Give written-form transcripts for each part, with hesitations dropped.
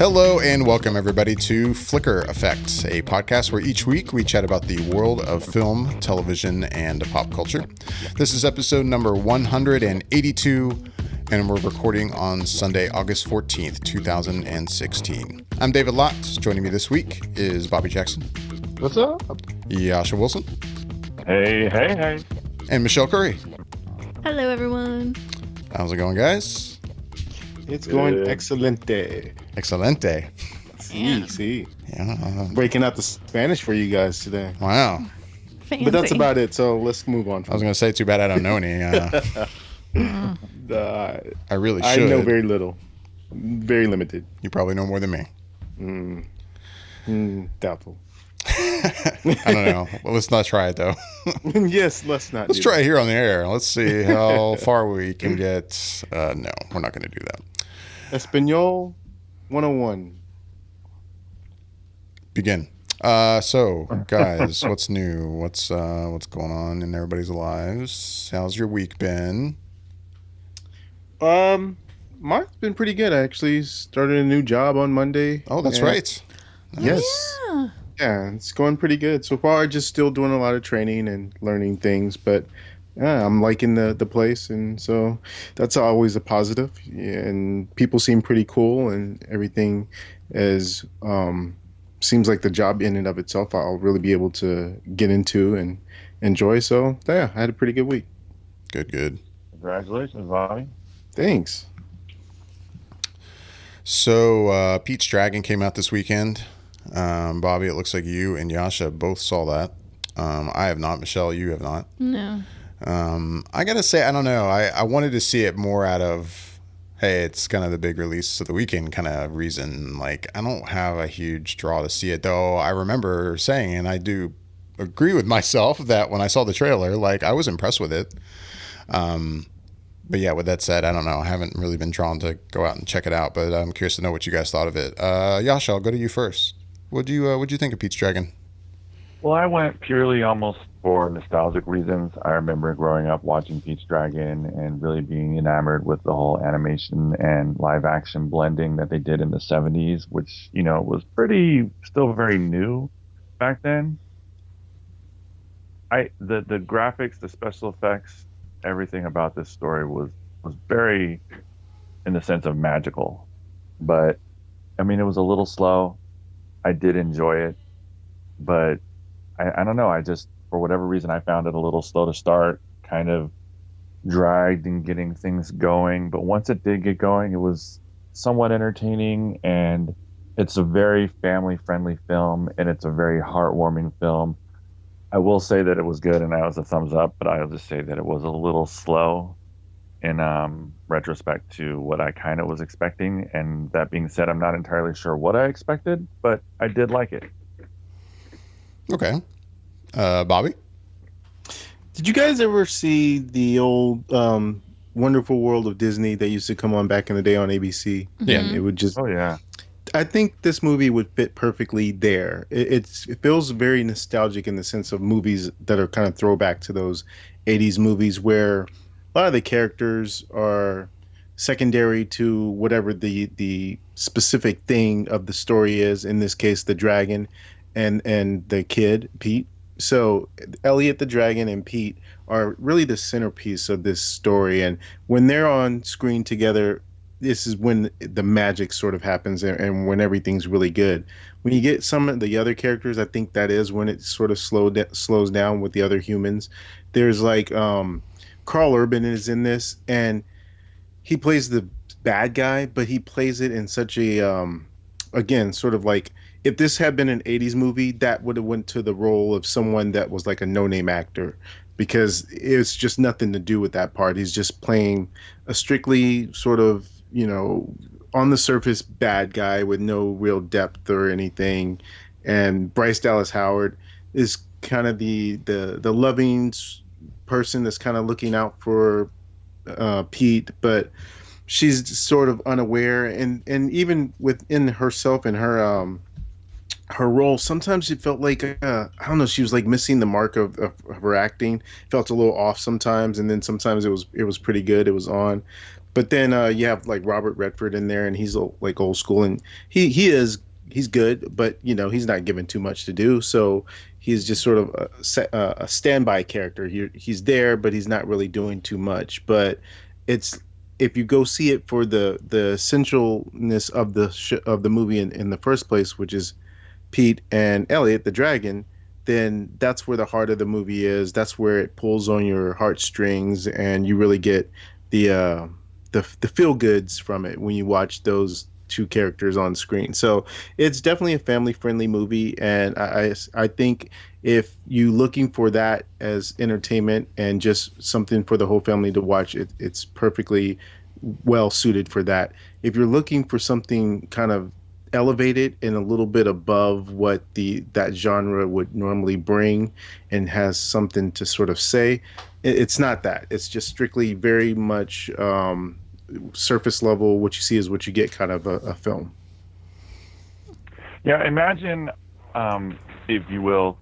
Hello and welcome everybody to Flicker Effect, a podcast where each week we chat about the world of film, television, and pop culture. This is episode number 182, and we're recording on Sunday, August 14th, 2016. I'm David Lott. Joining me this week is Bobby Jackson. What's up? Jascha Wilson. Hey. And Michelle Curry. Hello, everyone. How's it going, guys? It's going excelente. Excelente. See. Yeah. Breaking out the Spanish for you guys today. Wow. Fancy. But that's about it, so let's move on. I was going to say, too bad I don't know any. I really should. I know very little. Very limited. You probably know more than me. Doubtful. I don't know. Well, let's not try it, though. Yes, let's not. Let's try it here on the air. Let's see how far we can get. No, we're not going to do that. Espanol 101. Begin. So, guys, what's new? What's going on in everybody's lives? How's your week been? Mine's been pretty good. I actually started a new job on Monday. Oh, that's right. Yes. Yeah. Yeah, it's going pretty good. So far, just still doing a lot of training and learning things, but yeah, I'm liking the place, and so that's always a positive. Yeah, and people seem pretty cool, and everything is seems like the job in and of itself I'll really be able to get into and enjoy. So yeah, I had a pretty good week. Good. Congratulations, Bobby. Thanks. So, Pete's Dragon came out this weekend. Bobby, it looks like you and Jascha both saw that. I have not. Michelle, you have not. No. I gotta say, I don't know. I wanted to see it more out of, hey, it's kind of the big release of the weekend kind of reason. Like, I don't have a huge draw to see it, though. I remember saying, and I do agree with myself, that when I saw the trailer, like, I was impressed with it. But yeah, with that said, I don't know. I haven't really been drawn to go out and check it out, but I'm curious to know what you guys thought of it. Jascha, I'll go to you first. What'd you think of Pete's Dragon? Well, I went purely almost for nostalgic reasons. I remember growing up watching Pete's Dragon and really being enamored with the whole animation and live action blending that they did in the 70s, which, was still very new back then. The graphics, the special effects, everything about this story was very, in the sense of magical. But, it was a little slow. I did enjoy it, but I don't know. I just, for whatever reason, I found it a little slow to start, kind of dragged in getting things going. But once it did get going, it was somewhat entertaining, and it's a very family-friendly film, and it's a very heartwarming film. I will say that it was good, and I was a thumbs up, but I'll just say that it was a little slow in retrospect to what I kind of was expecting. And that being said, I'm not entirely sure what I expected, but I did like it. Okay. Bobby? Did you guys ever see the old Wonderful World of Disney that used to come on back in the day on ABC? Yeah. And it would just... Oh, yeah. I think this movie would fit perfectly there. It feels very nostalgic in the sense of movies that are kind of throwback to those 80s movies where a lot of the characters are secondary to whatever the specific thing of the story is. In this case, the dragon and the kid, Pete. So Elliot the dragon and Pete are really the centerpiece of this story. And when they're on screen together, this is when the magic sort of happens and when everything's really good. When you get some of the other characters, I think that is when it sort of slows down with the other humans. There's like Carl Urban is in this, and he plays the bad guy, but he plays it in such a, again, sort of like, if this had been an 80s movie, that would have went to the role of someone that was like a no-name actor, because it's just nothing to do with that part. He's just playing a strictly sort of, on the surface bad guy with no real depth or anything. And Bryce Dallas Howard is kind of the loving person that's kind of looking out for Pete, but she's sort of unaware, and even within herself and her role, sometimes it felt like I don't know, she was like missing the mark of her acting. Felt a little off sometimes, and then sometimes it was pretty good. It was on, But then you have like Robert Redford in there, and he's like old school, and he's good, but he's not given too much to do, so he's just sort of a standby character. He's there, but he's not really doing too much. But it's if you go see it for the essentialness of of the movie in the first place, which is Pete and Elliot the dragon, then that's where the heart of the movie is. That's where it pulls on your heartstrings, and you really get the the feel goods from it when you watch those two characters on screen. So it's definitely a family friendly movie, and I think if you looking for that as entertainment and just something for the whole family to watch, it's perfectly well suited for that. If you're looking for something kind of elevated and a little bit above what that genre would normally bring and has something to sort of say, it's not that. It's just strictly very much surface level. What you see is what you get, kind of a film. Yeah, imagine, if you will,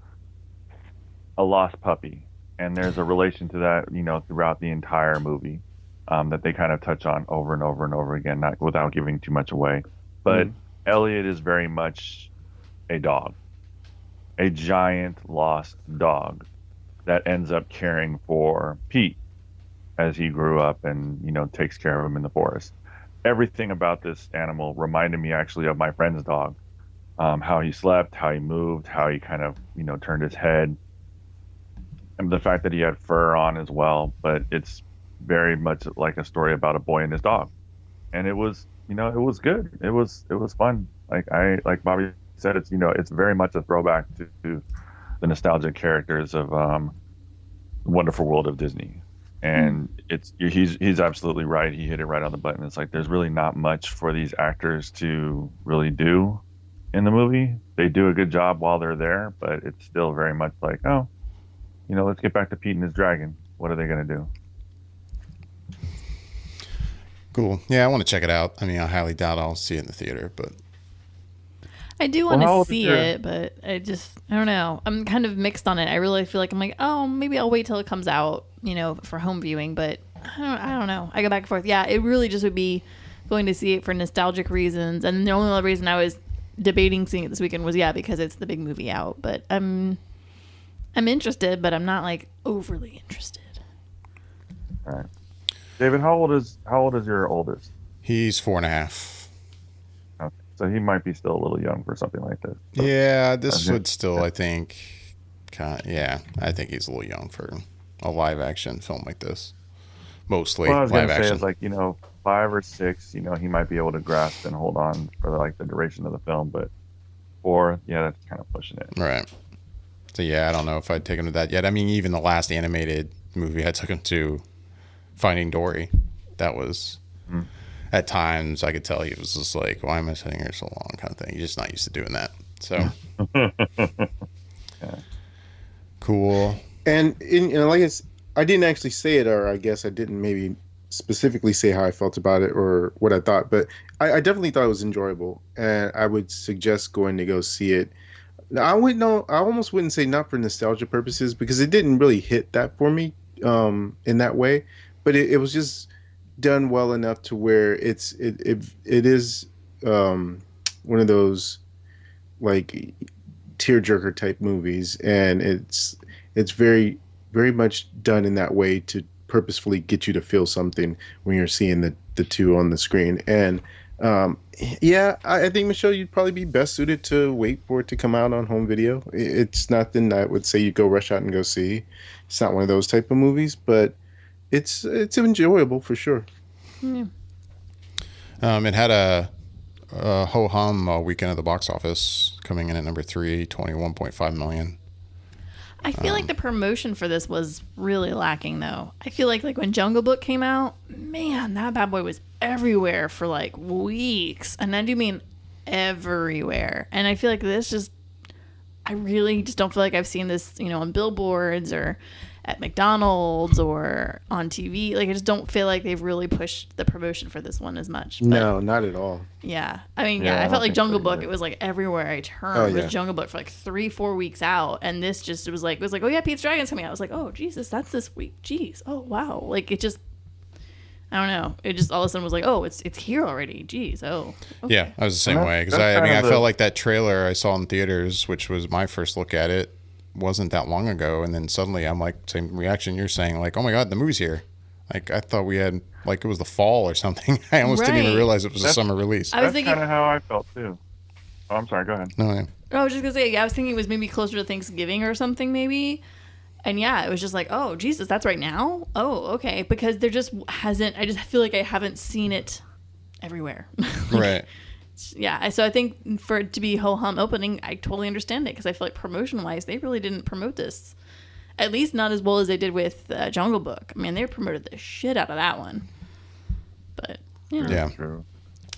a lost puppy, and there's a relation to that, throughout the entire movie, that they kind of touch on over and over and over again, not without giving too much away. But Elliot is very much a dog, a giant lost dog that ends up caring for Pete as he grew up and, takes care of him in the forest. Everything about this animal reminded me actually of my friend's dog. How he slept, how he moved, how he kind of, turned his head, and the fact that he had fur on as well. But it's very much like a story about a boy and his dog. And it was, it was good. It was fun. Like Bobby said, it's very much a throwback to the nostalgic characters of Wonderful World of Disney. And he's absolutely right. He hit it right on the button. It's like there's really not much for these actors to really do in the movie. They do a good job while they're there, but it's still very much like, let's get back to Pete and his dragon. What are they going to do? Cool. Yeah, I want to check it out. I mean, I highly doubt I'll see it in the theater, but I do want to see it, but I don't know. I'm kind of mixed on it. I really feel like I'm like, oh, maybe I'll wait till it comes out, for home viewing, but I don't know. I go back and forth. Yeah, it really just would be going to see it for nostalgic reasons. And the only other reason I was debating seeing it this weekend was, because it's the big movie out. But I'm interested, but I'm not like overly interested. All right. David, how old is your oldest? He's 4.5. Okay. So he might be still a little young for something like this. So, yeah, this would still, I think, I think he's a little young for a live action film like this. Mostly I was live gonna say, action. it's like, 5 or 6, he might be able to grasp and hold on for the duration of the film, but 4, that's kind of pushing it. Right. So I don't know if I'd take him to that yet. I mean, even the last animated movie I took him to, Finding Dory, that was at times I could tell he was just like, why am I sitting here so long, kind of thing. He's just not used to doing that. So Yeah. Cool. And like I didn't actually say it, or I guess I didn't maybe specifically say how I felt about it or what I thought, but I definitely thought it was enjoyable, and I would suggest going to go see it. Now, I almost wouldn't say not for nostalgia purposes, because it didn't really hit that for me in that way, but it was just done well enough to where it is one of those like tearjerker type movies, and it's very very much done in that way to purposefully get you to feel something when you're seeing the two on the screen. And I think, Michelle, you'd probably be best suited to wait for it to come out on home video. It's nothing I would say you go rush out and go see. It's not one of those type of movies, but it's enjoyable for sure. Yeah. It had a ho-hum weekend at the box office, coming in at number 3, 21.5 million. I feel like the promotion for this was really lacking, though. I feel like when Jungle Book came out, man, that bad boy was everywhere for like weeks. And I do mean everywhere. And I feel like I really just don't feel like I've seen this, on billboards or at McDonald's or on TV. Like, I just don't feel like they've really pushed the promotion for this one as much. But, no, not at all. Yeah. I mean, I felt like Jungle Book, either. it was like everywhere I turned was Jungle Book for like 3-4 weeks out. And this it was like, oh yeah, Pete's Dragon's coming out. I was like, oh Jesus, that's this week. Jeez. Oh wow. Like, it just, I don't know. It just all of a sudden was like, oh, it's here already. Jeez. Oh. Okay. Yeah, I was the same And way because that's I mean, kind I of felt like that trailer I saw in theaters, which was my first look at it, wasn't that long ago, and then suddenly I'm like, same reaction you're saying, like, oh my god, the movie's here. Like I thought we had like it was the fall or something. I almost didn't even Right. realize it was a That's- summer release. I was That's thinking. kind of how I felt too. Oh, I'm sorry. Go ahead. No, yeah. I was just gonna say, yeah, I was thinking it was maybe closer to Thanksgiving or something, maybe. And yeah, it was just like, oh, Jesus, that's right now? Oh, okay. Because there just hasn't, I just feel like I haven't seen it everywhere. Right. Yeah, so I think for it to be ho-hum opening, I totally understand it because I feel like promotion-wise, they really didn't promote this. At least not as well as they did with Jungle Book. I mean, they promoted the shit out of that one. But, you know. Yeah. True.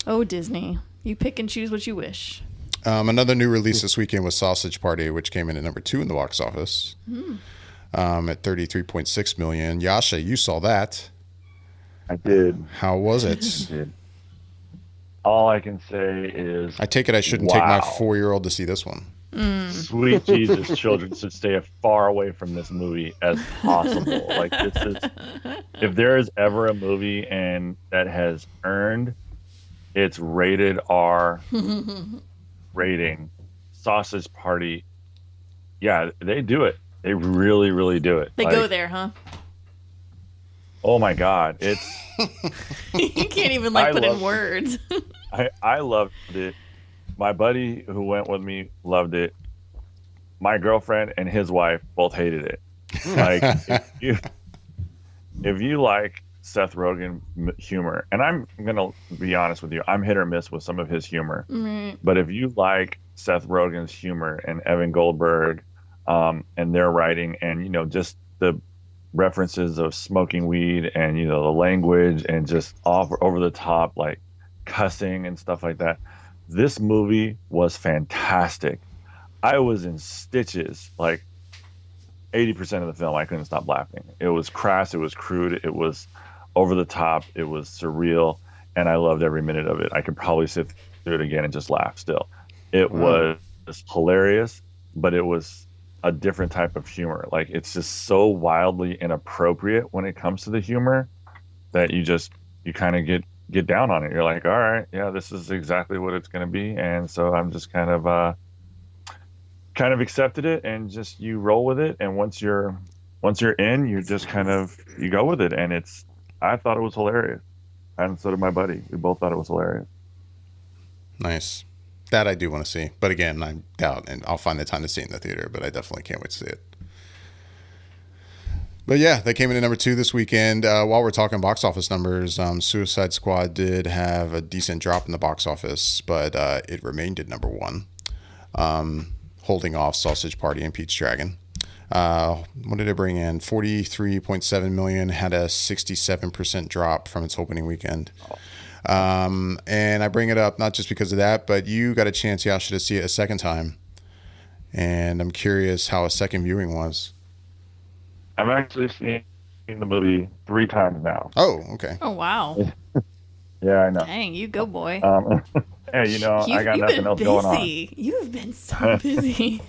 Oh, Disney. You pick and choose what you wish. Another new release this weekend was Sausage Party, which came in at number 2 in the box office at 33.6 million. Jascha, you saw that. I did. How was it? Did. All I can say is, I take it I shouldn't take my Wow. 4-year-old to see this one. sweet Jesus, children should stay as far away from this movie as possible. Like this is, if there is ever a movie and that has earned its rated R rating, Sausage Party, yeah, they do it. They really, really do it. They Like, go there, huh? Oh my God, it's. You can't even like I put in love- words. I loved it. My buddy who went with me loved it. My girlfriend and his wife both hated it. Like if you like Seth Rogen humor, and I'm gonna be honest with you, I'm hit or miss with some of his humor. Right. But if you like Seth Rogen's humor and Evan Goldberg, and their writing, and just the references of smoking weed and the language and just over the top like cussing and stuff like that, this movie was fantastic. I was in stitches like 80% of the film. I couldn't stop laughing. It was crass, it was crude, it was over the top, it was surreal, and I loved every minute of it. I could probably sit through it again and just laugh still. It was hilarious, but it was a different type of humor. Like it's just so wildly inappropriate when it comes to the humor that you kind of get down on it. You're like, all right, yeah, this is exactly what it's going to be. And so I'm just kind of accepted it, and just you roll with it. And once you're in, you just you go with it. And I thought it was hilarious. And so did my buddy. We both thought it was hilarious. Nice. That I do want to see. But again, I doubt, and I'll find the time to see it in the theater, but I definitely can't wait to see it. But yeah, they came in at number 2 this weekend. While we're talking box office numbers, Suicide Squad did have a decent drop in the box office, but it remained at number 1, holding off Sausage Party and Pete's Dragon. What did it bring in? 43.7 million, had a 67% drop from its opening weekend. And I bring it up not just because of that, but you got a chance, Jascha, to see it a second time. And I'm curious how a second viewing was. I'm actually seeing the movie 3 times now. Oh, okay. Oh, wow. Yeah, I know. Dang, you go, boy. Hey, I got You've nothing been else going on. busy. You've been so busy.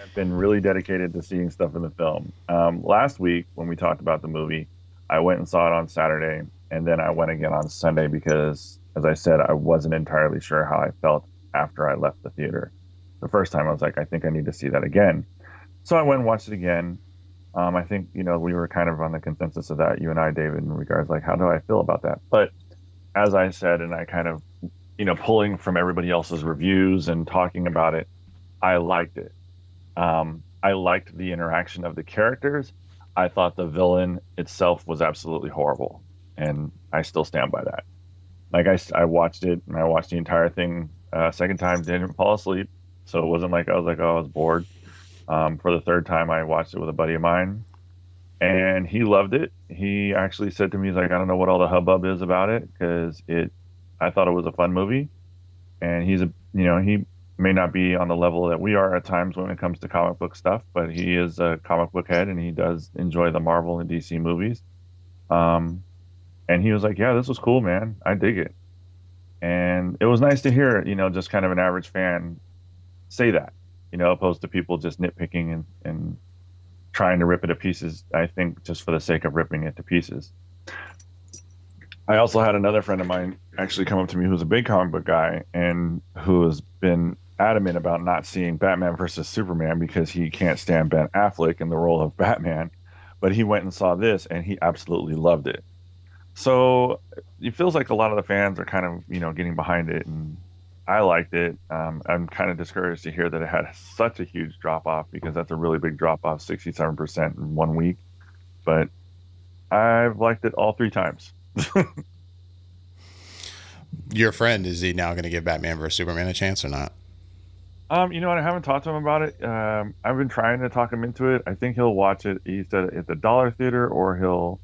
I've been really dedicated to seeing stuff in the film. Last week, when we talked about the movie, I went and saw it on Saturday, and then I went again on Sunday because, as I said, I wasn't entirely sure how I felt after I left the theater. The first time I was like, I think I need to see that again. So I went and watched it again. I think, we were kind of on the consensus of that, you and I, David, in regards like, how do I feel about that? But as I said, and I kind of, pulling from everybody else's reviews and talking about it, I liked it. I liked the interaction of the characters. I thought the villain itself was absolutely horrible, and I still stand by that. Like I watched it, and I watched the entire thing second time, didn't fall asleep, so it wasn't like I was like, oh, I was bored. For the third time, I watched it with a buddy of mine, and he loved it. He actually said to me, he's like, I don't know what all the hubbub is about it, because I thought it was a fun movie, and he may not be on the level that we are at times when it comes to comic book stuff, but he is a comic book head, and he does enjoy the Marvel and DC movies. And he was like, yeah, this was cool, man. I dig it. And it was nice to hear, just kind of an average fan say that, opposed to people just nitpicking and trying to rip it to pieces, I think, just for the sake of ripping it to pieces. I also had another friend of mine actually come up to me who's a big comic book guy and who has been adamant about not seeing Batman versus Superman because he can't stand Ben Affleck in the role of Batman. But he went and saw this and he absolutely loved it. So it feels like a lot of the fans are kind of, getting behind it. And I liked it. I'm kind of discouraged to hear that it had such a huge drop off because that's a really big drop off, 67% in 1 week. But I've liked it all 3 times. Your friend, is he now going to give Batman vs Superman a chance or not? You know what? I haven't talked to him about it. I've been trying to talk him into it. I think he'll watch it. He said at the dollar theater, or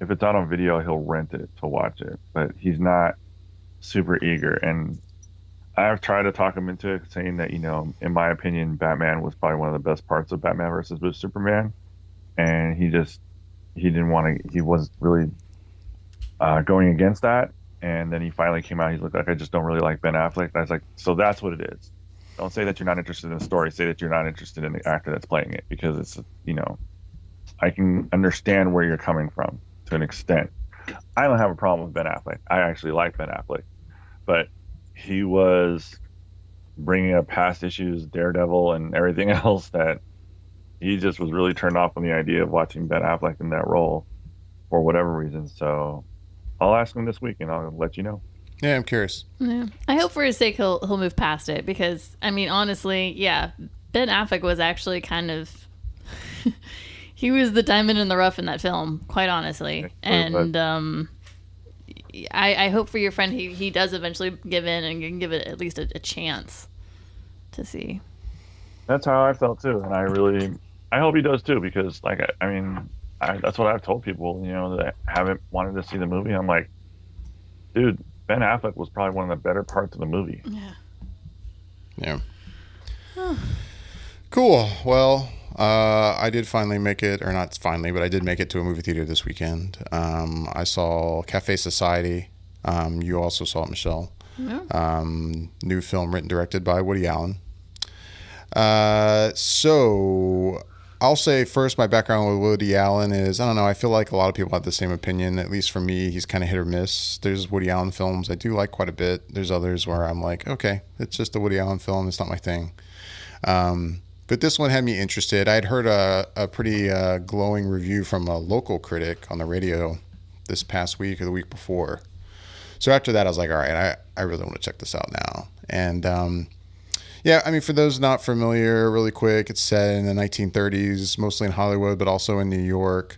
if it's out on video, he'll rent it to watch it. But he's not super eager. And I've tried to talk him into it, saying that, in my opinion, Batman was probably one of the best parts of Batman versus Superman. And he didn't want to, he was really going against that. And then he finally came out. He's like, I just don't really like Ben Affleck. I was like, so that's what it is. Don't say that you're not interested in the story. Say that you're not interested in the actor that's playing it, because it's, I can understand where you're coming from to an extent. I don't have a problem with Ben Affleck. I actually like Ben Affleck, but he was bringing up past issues, Daredevil and everything else, that he just was really turned off on the idea of watching Ben Affleck in that role for whatever reason. So I'll ask him this week and I'll let you know. Yeah, I'm curious. Yeah. I hope for his sake he'll move past it, because honestly, yeah, Ben Affleck was actually kind of he was the diamond in the rough in that film, quite honestly. And I hope for your friend he does eventually give in and can give it at least a chance to see. That's how I felt too, and I hope he does too, because that's what I've told people, that haven't wanted to see the movie. I'm like, dude, Ben Affleck was probably one of the better parts of the movie. Yeah. Cool. Well, I did finally make it, or not finally, but I did make it to a movie theater this weekend. I saw Café Society. You also saw it, Michelle. Yeah. New film written, directed by Woody Allen. So I'll say first, my background with Woody Allen is, I don't know, I feel like a lot of people have the same opinion. At least for me, he's kind of hit or miss. There's Woody Allen films I do like quite a bit. There's others where I'm like, okay, it's just a Woody Allen film. It's not my thing. But this one had me interested. I'd heard a pretty glowing review from a local critic on the radio this past week or the week before. So after that, I was like, all right, I really want to check this out now. And yeah, for those not familiar, really quick, it's set in the 1930s, mostly in Hollywood, but also in New York.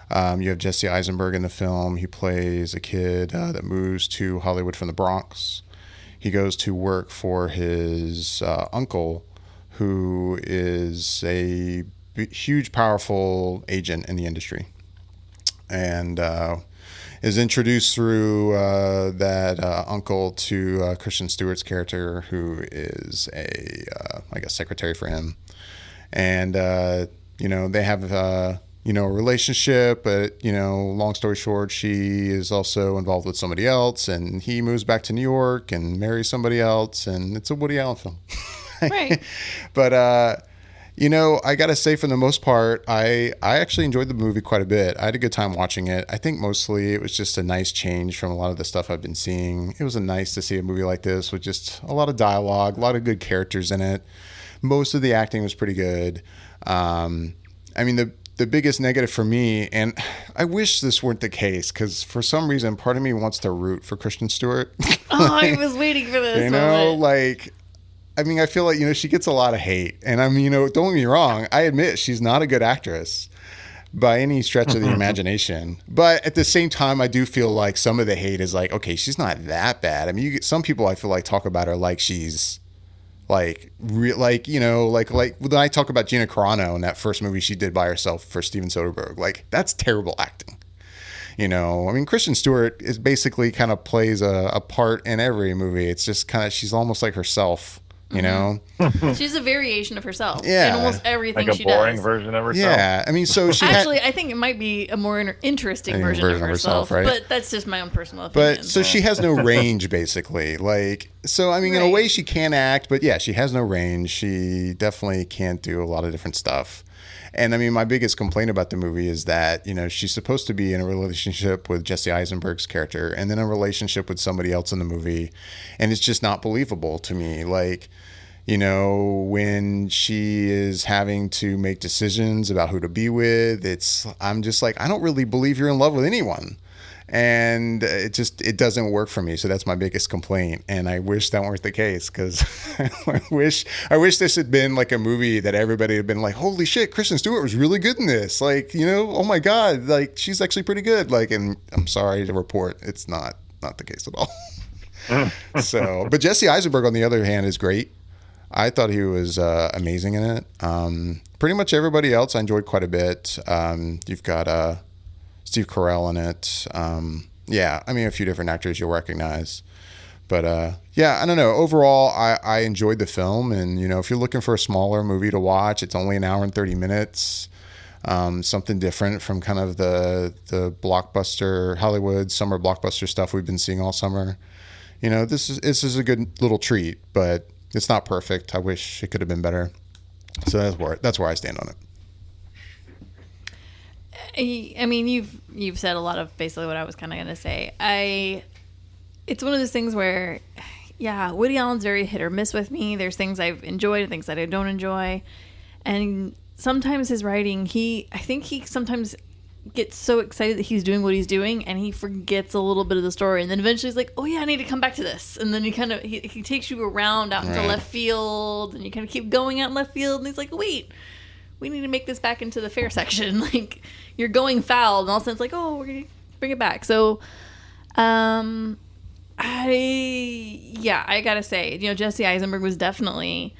You have Jesse Eisenberg in the film. He plays a kid that moves to Hollywood from the Bronx. He goes to work for his uncle, who is a huge, powerful agent in the industry. And is introduced through that uncle to Kristen Stewart's character, who is I guess, secretary for him. And, they have, a relationship, but, long story short, she is also involved with somebody else, and he moves back to New York and marries somebody else, and it's a Woody Allen film. Right. But, I got to say, for the most part, I actually enjoyed the movie quite a bit. I had a good time watching it. I think mostly it was just a nice change from a lot of the stuff I've been seeing. It was nice to see a movie like this with just a lot of dialogue, a lot of good characters in it. Most of the acting was pretty good. The biggest negative for me, and I wish this weren't the case, because for some reason, part of me wants to root for Kristen Stewart. I was waiting for this moment. I feel like, she gets a lot of hate. And don't get me wrong, I admit she's not a good actress by any stretch of the imagination. But at the same time, I do feel like some of the hate is like, okay, she's not that bad. Some people I feel like talk about her like she's like when I talk about Gina Carano in that first movie she did by herself for Steven Soderbergh, like, that's terrible acting. Kristen Stewart is basically kind of plays a part in every movie. It's just kind of, she's almost like herself. She's a variation of herself. Yeah. In almost everything like she a boring does. version of herself. Yeah. So she actually, I think it might be a more interesting version of herself, right? But that's just my own personal opinion. But so she has no range, basically. In a way she can act, but yeah, she has no range. She definitely can't do a lot of different stuff. And I mean, my biggest complaint about the movie is that, you know, she's supposed to be in a relationship with Jesse Eisenberg's character and then a relationship with somebody else in the movie. And it's just not believable to me. Like, you know, when she is having to make decisions about who to be with, I'm just like, I don't really believe you're in love with anyone. And it doesn't work for me. So that's my biggest complaint. And I wish that weren't the case, because I wish this had been like a movie that everybody had been like, holy shit, Kristen Stewart was really good in this. Like, you know, oh my God, like she's actually pretty good. Like, and I'm sorry to report, it's not the case at all. So, but Jesse Eisenberg, on the other hand, is great. I thought he was amazing in it. Pretty much everybody else I enjoyed quite a bit. You've got Steve Carell in it. Yeah, I mean, a few different actors you'll recognize. But yeah, I don't know. Overall, I enjoyed the film. And, you know, if you're looking for a smaller movie to watch, it's only an hour and 30 minutes. Something different from kind of the blockbuster, Hollywood summer blockbuster stuff we've been seeing all summer. You know, this is a good little treat, but it's not perfect. I wish it could have been better. So that's where I stand on it. I mean, you've said a lot of basically what I was kind of going to say. It's one of those things where, yeah, Woody Allen's very hit or miss with me. There's things I've enjoyed and things that I don't enjoy. And sometimes his writing, I think he sometimes gets so excited that he's doing what he's doing and he forgets a little bit of the story, and then eventually he's like, oh yeah, I need to come back to this, and then he takes you around out into left field, and you kind of keep going out in left field, and he's like, wait, we need to make this back into the fair section. Like, you're going foul, and all of a sudden it's like, oh, we're gonna bring it back. So I gotta say, you know, Jesse Eisenberg was definitely,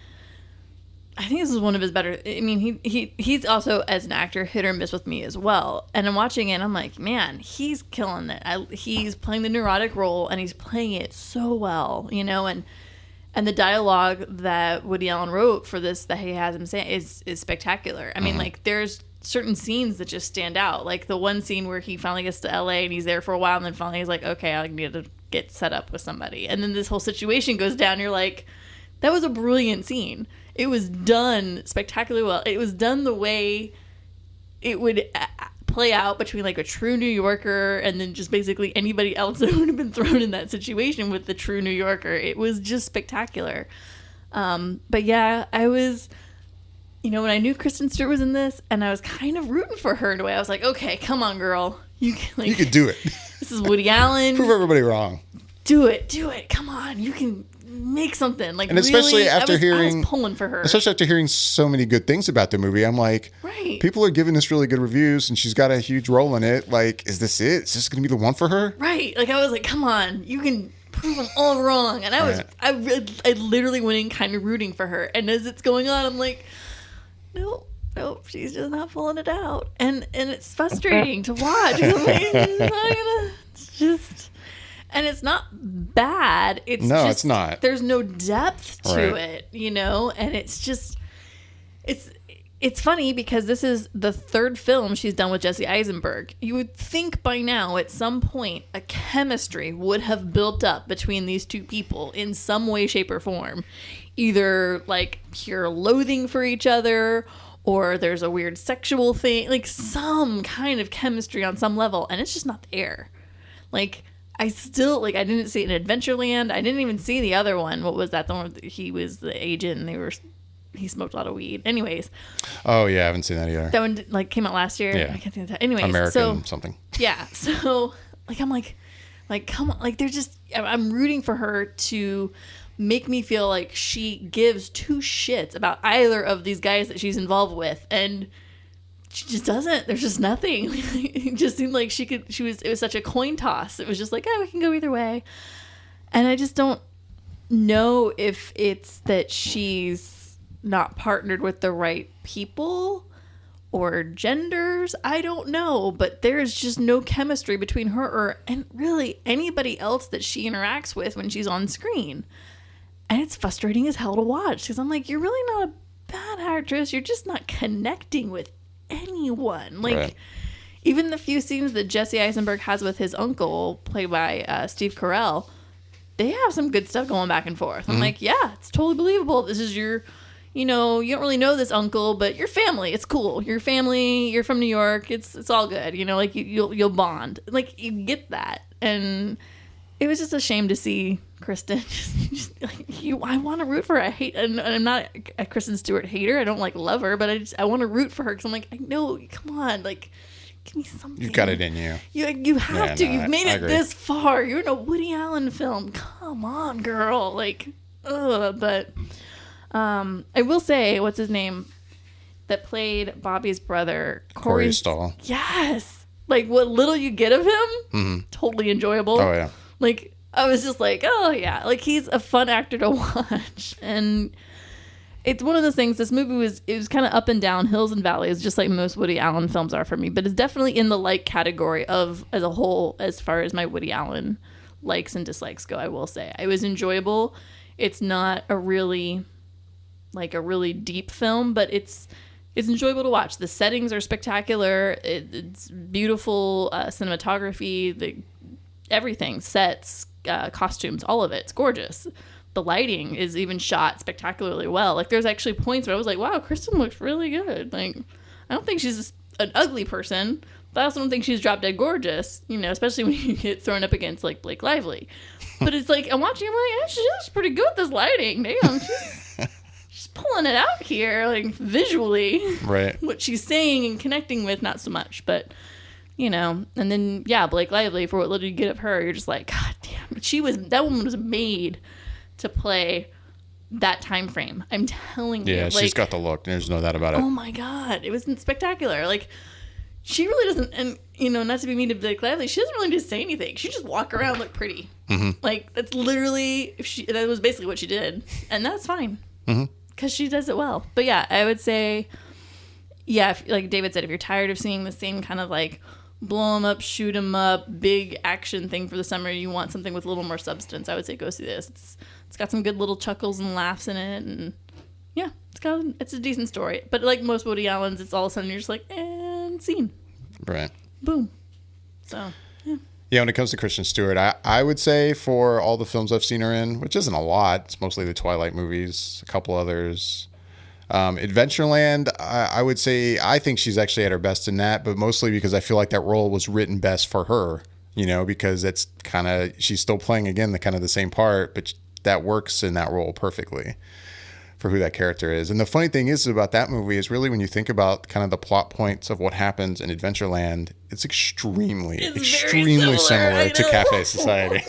I think this is one of his better. I mean, he's also, as an actor, hit or miss with me as well. And I'm watching it, and I'm like, man, he's killing it. He's playing the neurotic role, and he's playing it so well, you know. And the dialogue that Woody Allen wrote for this, that he has him say, is spectacular. I mean, like, there's certain scenes that just stand out. Like the one scene where he finally gets to LA and he's there for a while, and then finally he's like, okay, I need to get set up with somebody. And then this whole situation goes down. You're like, that was a brilliant scene. It was done spectacularly well. It was done the way it would play out between like a true New Yorker and then just basically anybody else that would have been thrown in that situation with the true New Yorker. It was just spectacular. But yeah, I was, you know, when I knew Kristen Stewart was in this, and I was kind of rooting for her in a way. I was like, okay, come on, girl. You could do it. This is Woody Allen. Prove everybody wrong. Do it. Come on. You can make something. Like, and especially really, after I was pulling for her. Especially after hearing so many good things about the movie, I'm like, right. People are giving this really good reviews, and she's got a huge role in it. Like, is this it? Is this going to be the one for her? Right. Like, I was like, come on, you can prove them all wrong. And I literally went in kind of rooting for her. And as it's going on, I'm like, nope, she's just not pulling it out. And it's frustrating to watch. I'm like, it's just. And it's not bad. It's not. There's no depth to it, you know? And it's just, it's funny because this is the third film she's done with Jesse Eisenberg. You would think by now, at some point, a chemistry would have built up between these two people in some way, shape, or form. Either like pure loathing for each other, or there's a weird sexual thing, like some kind of chemistry on some level. And it's just not there. Like, I still, like, I didn't see it in Adventureland. I didn't even see the other one. What was that? The one where he was the agent and he smoked a lot of weed. Anyways. Oh, yeah. I haven't seen that either. That one, like, came out last year. Yeah. I can't think of that. Anyways. American something. Yeah. So, like, I'm like, come on. Like, they're just, I'm rooting for her to make me feel like she gives two shits about either of these guys that she's involved with. And she just doesn't. There's just nothing. It just seemed like it was such a coin toss. It was just like, we can go either way. And I just don't know if it's that she's not partnered with the right people or genders. I don't know. But there's just no chemistry between her and really anybody else that she interacts with when she's on screen. And it's frustrating as hell to watch because I'm like, you're really not a bad actress. You're just not connecting with anyone. Like, even the few scenes that Jesse Eisenberg has with his uncle, played by Steve Carell, they have some good stuff going back and forth. I'm like, yeah, it's totally believable. This is your you don't really know this uncle, but you're family. It's cool. You're family. You're from New York. It's all good. Like you'll bond. Like you get that. And it was just a shame to see Kristen. Just like, I want to root for her. And I'm not a Kristen Stewart hater. I don't love her, but I want to root for her because I'm like, I know. Come on, give me something. You've got it in you. You have to. You've made it this far. You're in a Woody Allen film. Come on, girl. But I will say, what's his name that played Bobby's brother? Corey Stoll. Yes. What little you get of him, totally enjoyable. Oh, yeah. I was just oh, yeah. He's a fun actor to watch. And it's one of those things, this movie was kind of up and down, hills and valleys, just like most Woody Allen films are for me. But it's definitely in the like category of, as a whole, as far as my Woody Allen likes and dislikes go, I will say. It was enjoyable. It's not a really deep film, but it's enjoyable to watch. The settings are spectacular. It's beautiful cinematography, everything, sets, costumes, all of it. It's gorgeous. The lighting is even shot spectacularly well. There's actually points where I was like, wow, Kristen looks really good. I don't think she's an ugly person, but I also don't think she's drop dead gorgeous, especially when you get thrown up against Blake Lively. But it's I'm watching, I'm like, yeah, she looks pretty good with this lighting. Damn, she's pulling it out here, visually. Right. What she's saying and connecting with, not so much, but and then Blake Lively, for what little you get of her, you're just like, God damn, that woman was made to play that time frame. I'm telling you. Yeah, she's got the look. There's no doubt about it. Oh my God, it was spectacular. She really doesn't, and not to be mean to Blake Lively, she doesn't really just say anything. She just walk around look pretty. Mm-hmm. That's literally that was basically what she did, and that's fine because she does it well. But yeah, I would say, if, like David said, if you're tired of seeing the same kind of blow 'em up, shoot 'em up, big action thing for the summer, you want something with a little more substance, I would say go see this. It's got some good little chuckles and laughs in it, and it's a decent story. But like most Woody Allen's, it's all of a sudden you're just and scene. Right. Boom. So, yeah. Yeah, when it comes to Kristen Stewart, I would say for all the films I've seen her in, which isn't a lot, it's mostly the Twilight movies, a couple others. Adventureland, I would say I think she's actually at her best in that, but mostly because I feel like that role was written best for her, because it's kind of, she's still playing again the same part, but that works in that role perfectly for who that character is. And the funny thing is about that movie is really when you think about kind of the plot points of what happens in Adventureland, it's extremely similar to Café Society.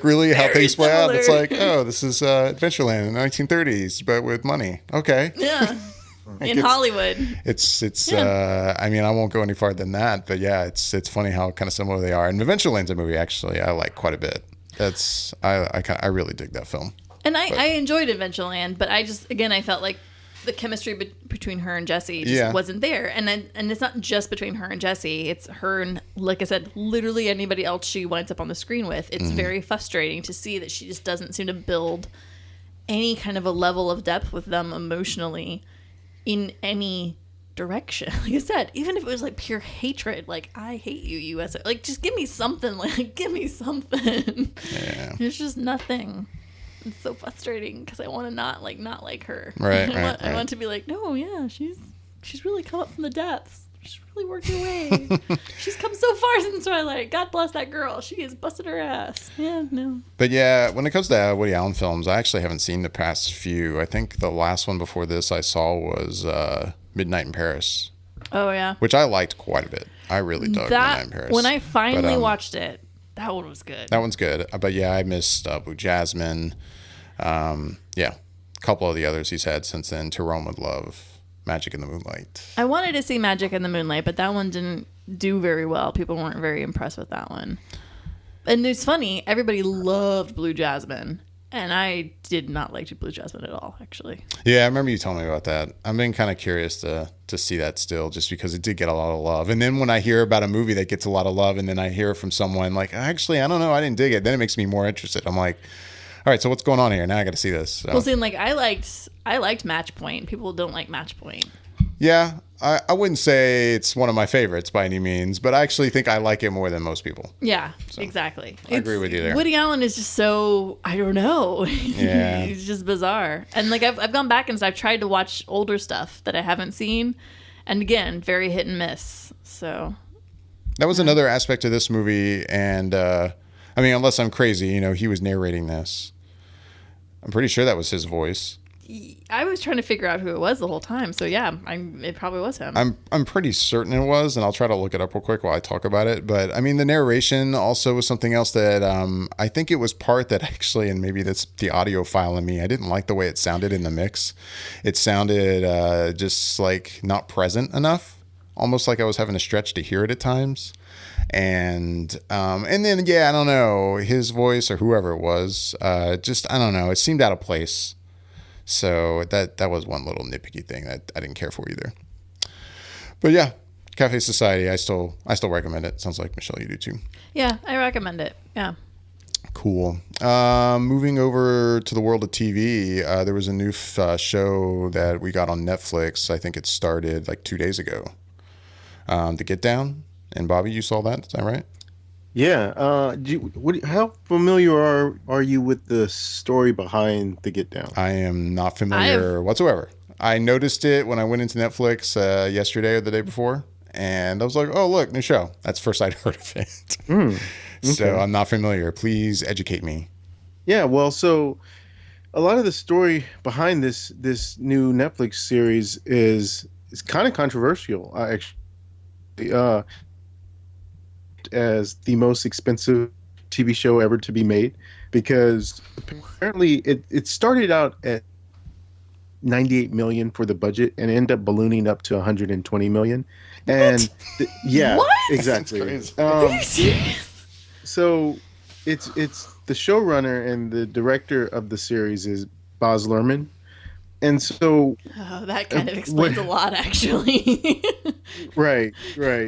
Really how things play out. It's this is Adventureland in the 1930s, but with money. Okay. Yeah. In Hollywood. It's I won't go any farther than that, but yeah, it's funny how kind of similar they are. And Adventureland's a movie actually I like quite a bit. I really dig that film. And I enjoyed Adventureland, but I felt like the chemistry between her and Jesse just wasn't there. And it's not just between her and Jesse. It's her and, like I said, literally anybody else she winds up on the screen with. It's very frustrating to see that she just doesn't seem to build any kind of a level of depth with them emotionally in any direction. Like I said, even if it was pure hatred, I hate you, USA. Just give me something. Give me something. Yeah. There's just nothing. It's so frustrating because I want to not like her. Right, I want to be no, yeah, she's really come up from the depths. She's really worked her way. She's come so far since Twilight. God bless that girl. She has busted her ass. Yeah, no. But yeah, when it comes to Woody Allen films, I actually haven't seen the past few. I think the last one before this I saw was Midnight in Paris. Oh yeah. Which I liked quite a bit. I really dug Midnight in Paris. When I finally watched it, that one was good. That one's good. But yeah, I missed Blue Jasmine. A couple of the others he's had since then. To Rome with Love, Magic in the Moonlight. I wanted to see Magic in the Moonlight, but that one didn't do very well. People weren't very impressed with that one. And it's funny, everybody loved Blue Jasmine, and I did not like Blue Jasmine at all, actually. Yeah, I remember you telling me about that. I've been kind of curious to see that still, just because it did get a lot of love. And then when I hear about a movie that gets a lot of love, and then I hear from someone actually, I don't know, I didn't dig it, then it makes me more interested. I'm like, all right, so what's going on here? Now I got to see this. So. Well, see, I liked Match Point. People don't like Match Point. Yeah, I wouldn't say it's one of my favorites by any means, but I actually think I like it more than most people. Yeah, exactly. I agree with you there. Woody Allen is just so, I don't know. Yeah. He's just bizarre. And like I've gone back and I've tried to watch older stuff that I haven't seen. And again, very hit and miss. So that was another aspect of this movie. And I mean, unless I'm crazy, you know, he was narrating this. I'm pretty sure that was his voice. I was trying to figure out who it was the whole time. So yeah, it probably was him. I'm pretty certain it was, and I'll try to look it up real quick while I talk about it. But I mean, the narration also was something else that I think it was part that actually, and maybe that's the audio file in me, I didn't like the way it sounded in the mix. It sounded just like not present enough, almost like I was having to stretch to hear it at times. And then yeah, I don't know, his voice or whoever it was, just I don't know, it seemed out of place. So that was one little nitpicky thing that I didn't care for either. But yeah, Café Society, I still recommend it. Sounds like Michelle, you do too. Yeah, I recommend it. Yeah. Cool. Moving over to the world of TV, there was a new show that we got on Netflix. I think it started like 2 days ago. The Get Down. And Bobby, you saw that? Is that right? Yeah. How familiar are you with the story behind The Get Down? I am not familiar whatsoever. I noticed it when I went into Netflix yesterday or the day before, and I was like, "Oh, look, new show." That's the first I'd heard of it. Okay. So I'm not familiar. Please educate me. Yeah. Well, so a lot of the story behind this new Netflix series is kind of controversial. Actually, as the most expensive TV show ever to be made, because apparently it started out at 98 million for the budget and ended up ballooning up to 120 million. And yeah, what? Exactly. So it's the showrunner and the director of the series is Baz Luhrmann. And so that kind of explains a lot, actually. Right.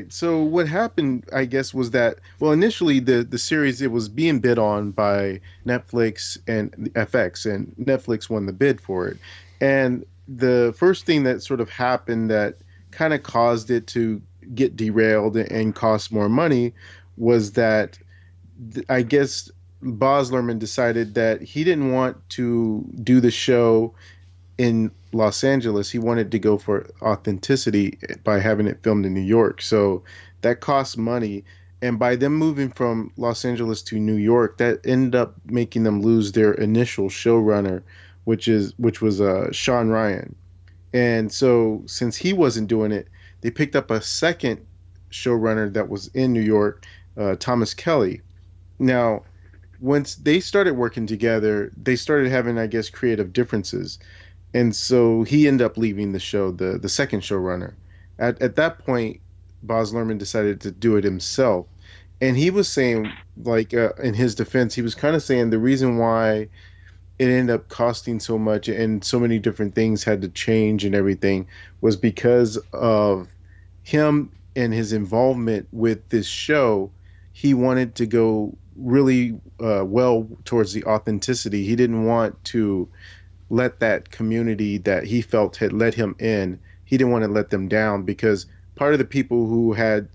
So what happened, I guess, was that, well, initially the series, it was being bid on by Netflix and FX, and Netflix won the bid for it. And the first thing that sort of happened that kind of caused it to get derailed and cost more money was that I guess Baz Luhrmann decided that he didn't want to do the show in Los Angeles. He wanted to go for authenticity by having it filmed in New York. So that costs money. And by them moving from Los Angeles to New York, that ended up making them lose their initial showrunner, which was Sean Ryan. And so since he wasn't doing it, they picked up a second showrunner that was in New York, Thomas Kelly. Now, once they started working together, they started having, I guess, creative differences. And so he ended up leaving the show, the second showrunner. At that point, Baz Luhrmann decided to do it himself. And he was saying, like, in his defense, he was kind of saying the reason why it ended up costing so much and so many different things had to change and everything was because of him and his involvement with this show. He wanted to go really well towards the authenticity. He didn't want to let that community that he felt had let him in, he didn't want to let them down, because part of the people who had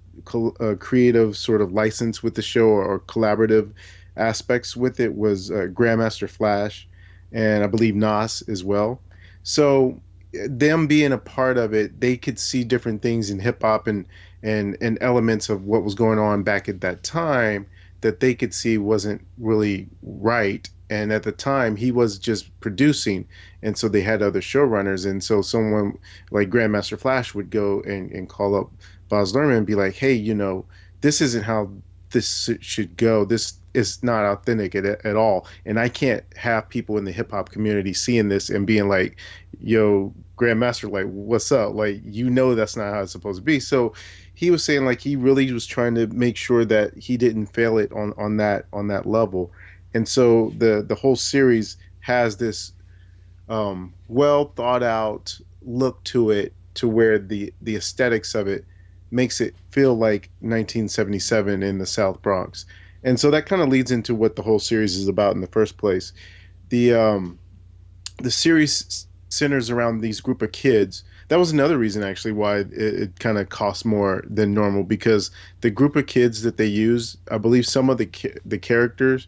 creative sort of license with the show or collaborative aspects with it was Grandmaster Flash and I believe Nas as well. So them being a part of it, they could see different things in hip hop and elements of what was going on back at that time that they could see wasn't really right. And at the time, he was just producing, and so they had other showrunners. And so someone like Grandmaster Flash would go and call up Baz Luhrmann and be like, "Hey, this isn't how this should go. This is not authentic at all. And I can't have people in the hip hop community seeing this and being like, yo, Grandmaster, like, what's up? Like, that's not how it's supposed to be." So he was saying like he really was trying to make sure that he didn't fail it on that level. And so the whole series has this well thought out look to it, to where the aesthetics of it makes it feel like 1977 in the South Bronx. And so that kind of leads into what the whole series is about in the first place. The series centers around these group of kids that was another reason actually why it kind of costs more than normal, because the group of kids that they use, I believe some of the characters,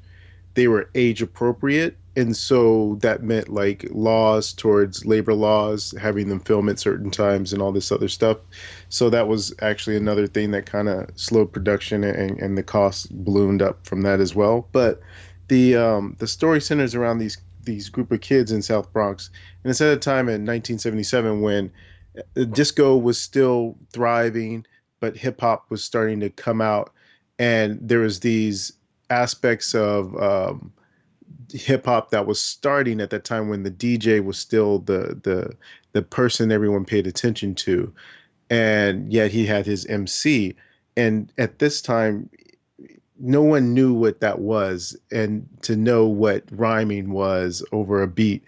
they were age appropriate, and so that meant like laws towards labor laws, having them film at certain times and all this other stuff. So that was actually another thing that kind of slowed production, and the costs ballooned up from that as well. But the story centers around these group of kids in South Bronx, and it's at a time in 1977 when disco was still thriving, but hip hop was starting to come out, and there was these aspects of hip hop that was starting at that time when the DJ was still the person everyone paid attention to, and yet he had his MC, and at this time no one knew what that was, and to know what rhyming was over a beat.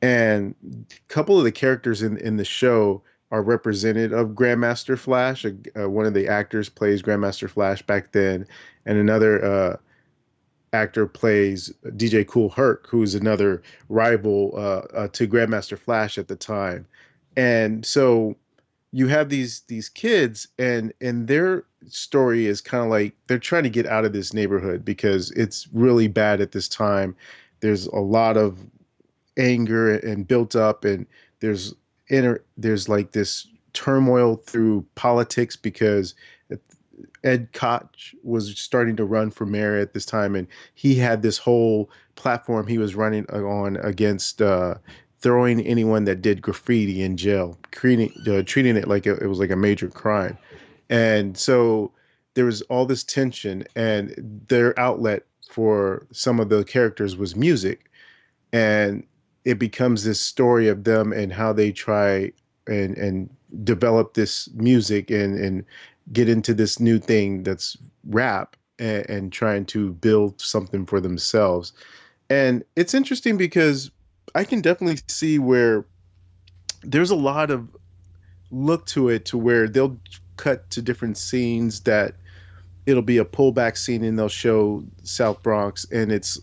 And a couple of the characters in the show are represented of Grandmaster Flash. One of the actors plays Grandmaster Flash back then, and another actor plays DJ Cool Herc, who's another rival to Grandmaster Flash at the time. And so you have these kids, and their story is kind of like they're trying to get out of this neighborhood because it's really bad at this time. There's a lot of anger and built up, and there's like this turmoil through politics because Ed Koch was starting to run for mayor at this time, and he had this whole platform he was running on against throwing anyone that did graffiti in jail, treating it like it was like a major crime. And so there was all this tension, and their outlet for some of the characters was music, and it becomes this story of them and how they try and develop this music and get into this new thing that's rap, and trying to build something for themselves. And it's interesting because I can definitely see where there's a lot of look to it, to where they'll cut to different scenes that it'll be a pullback scene and they'll show South Bronx, and it's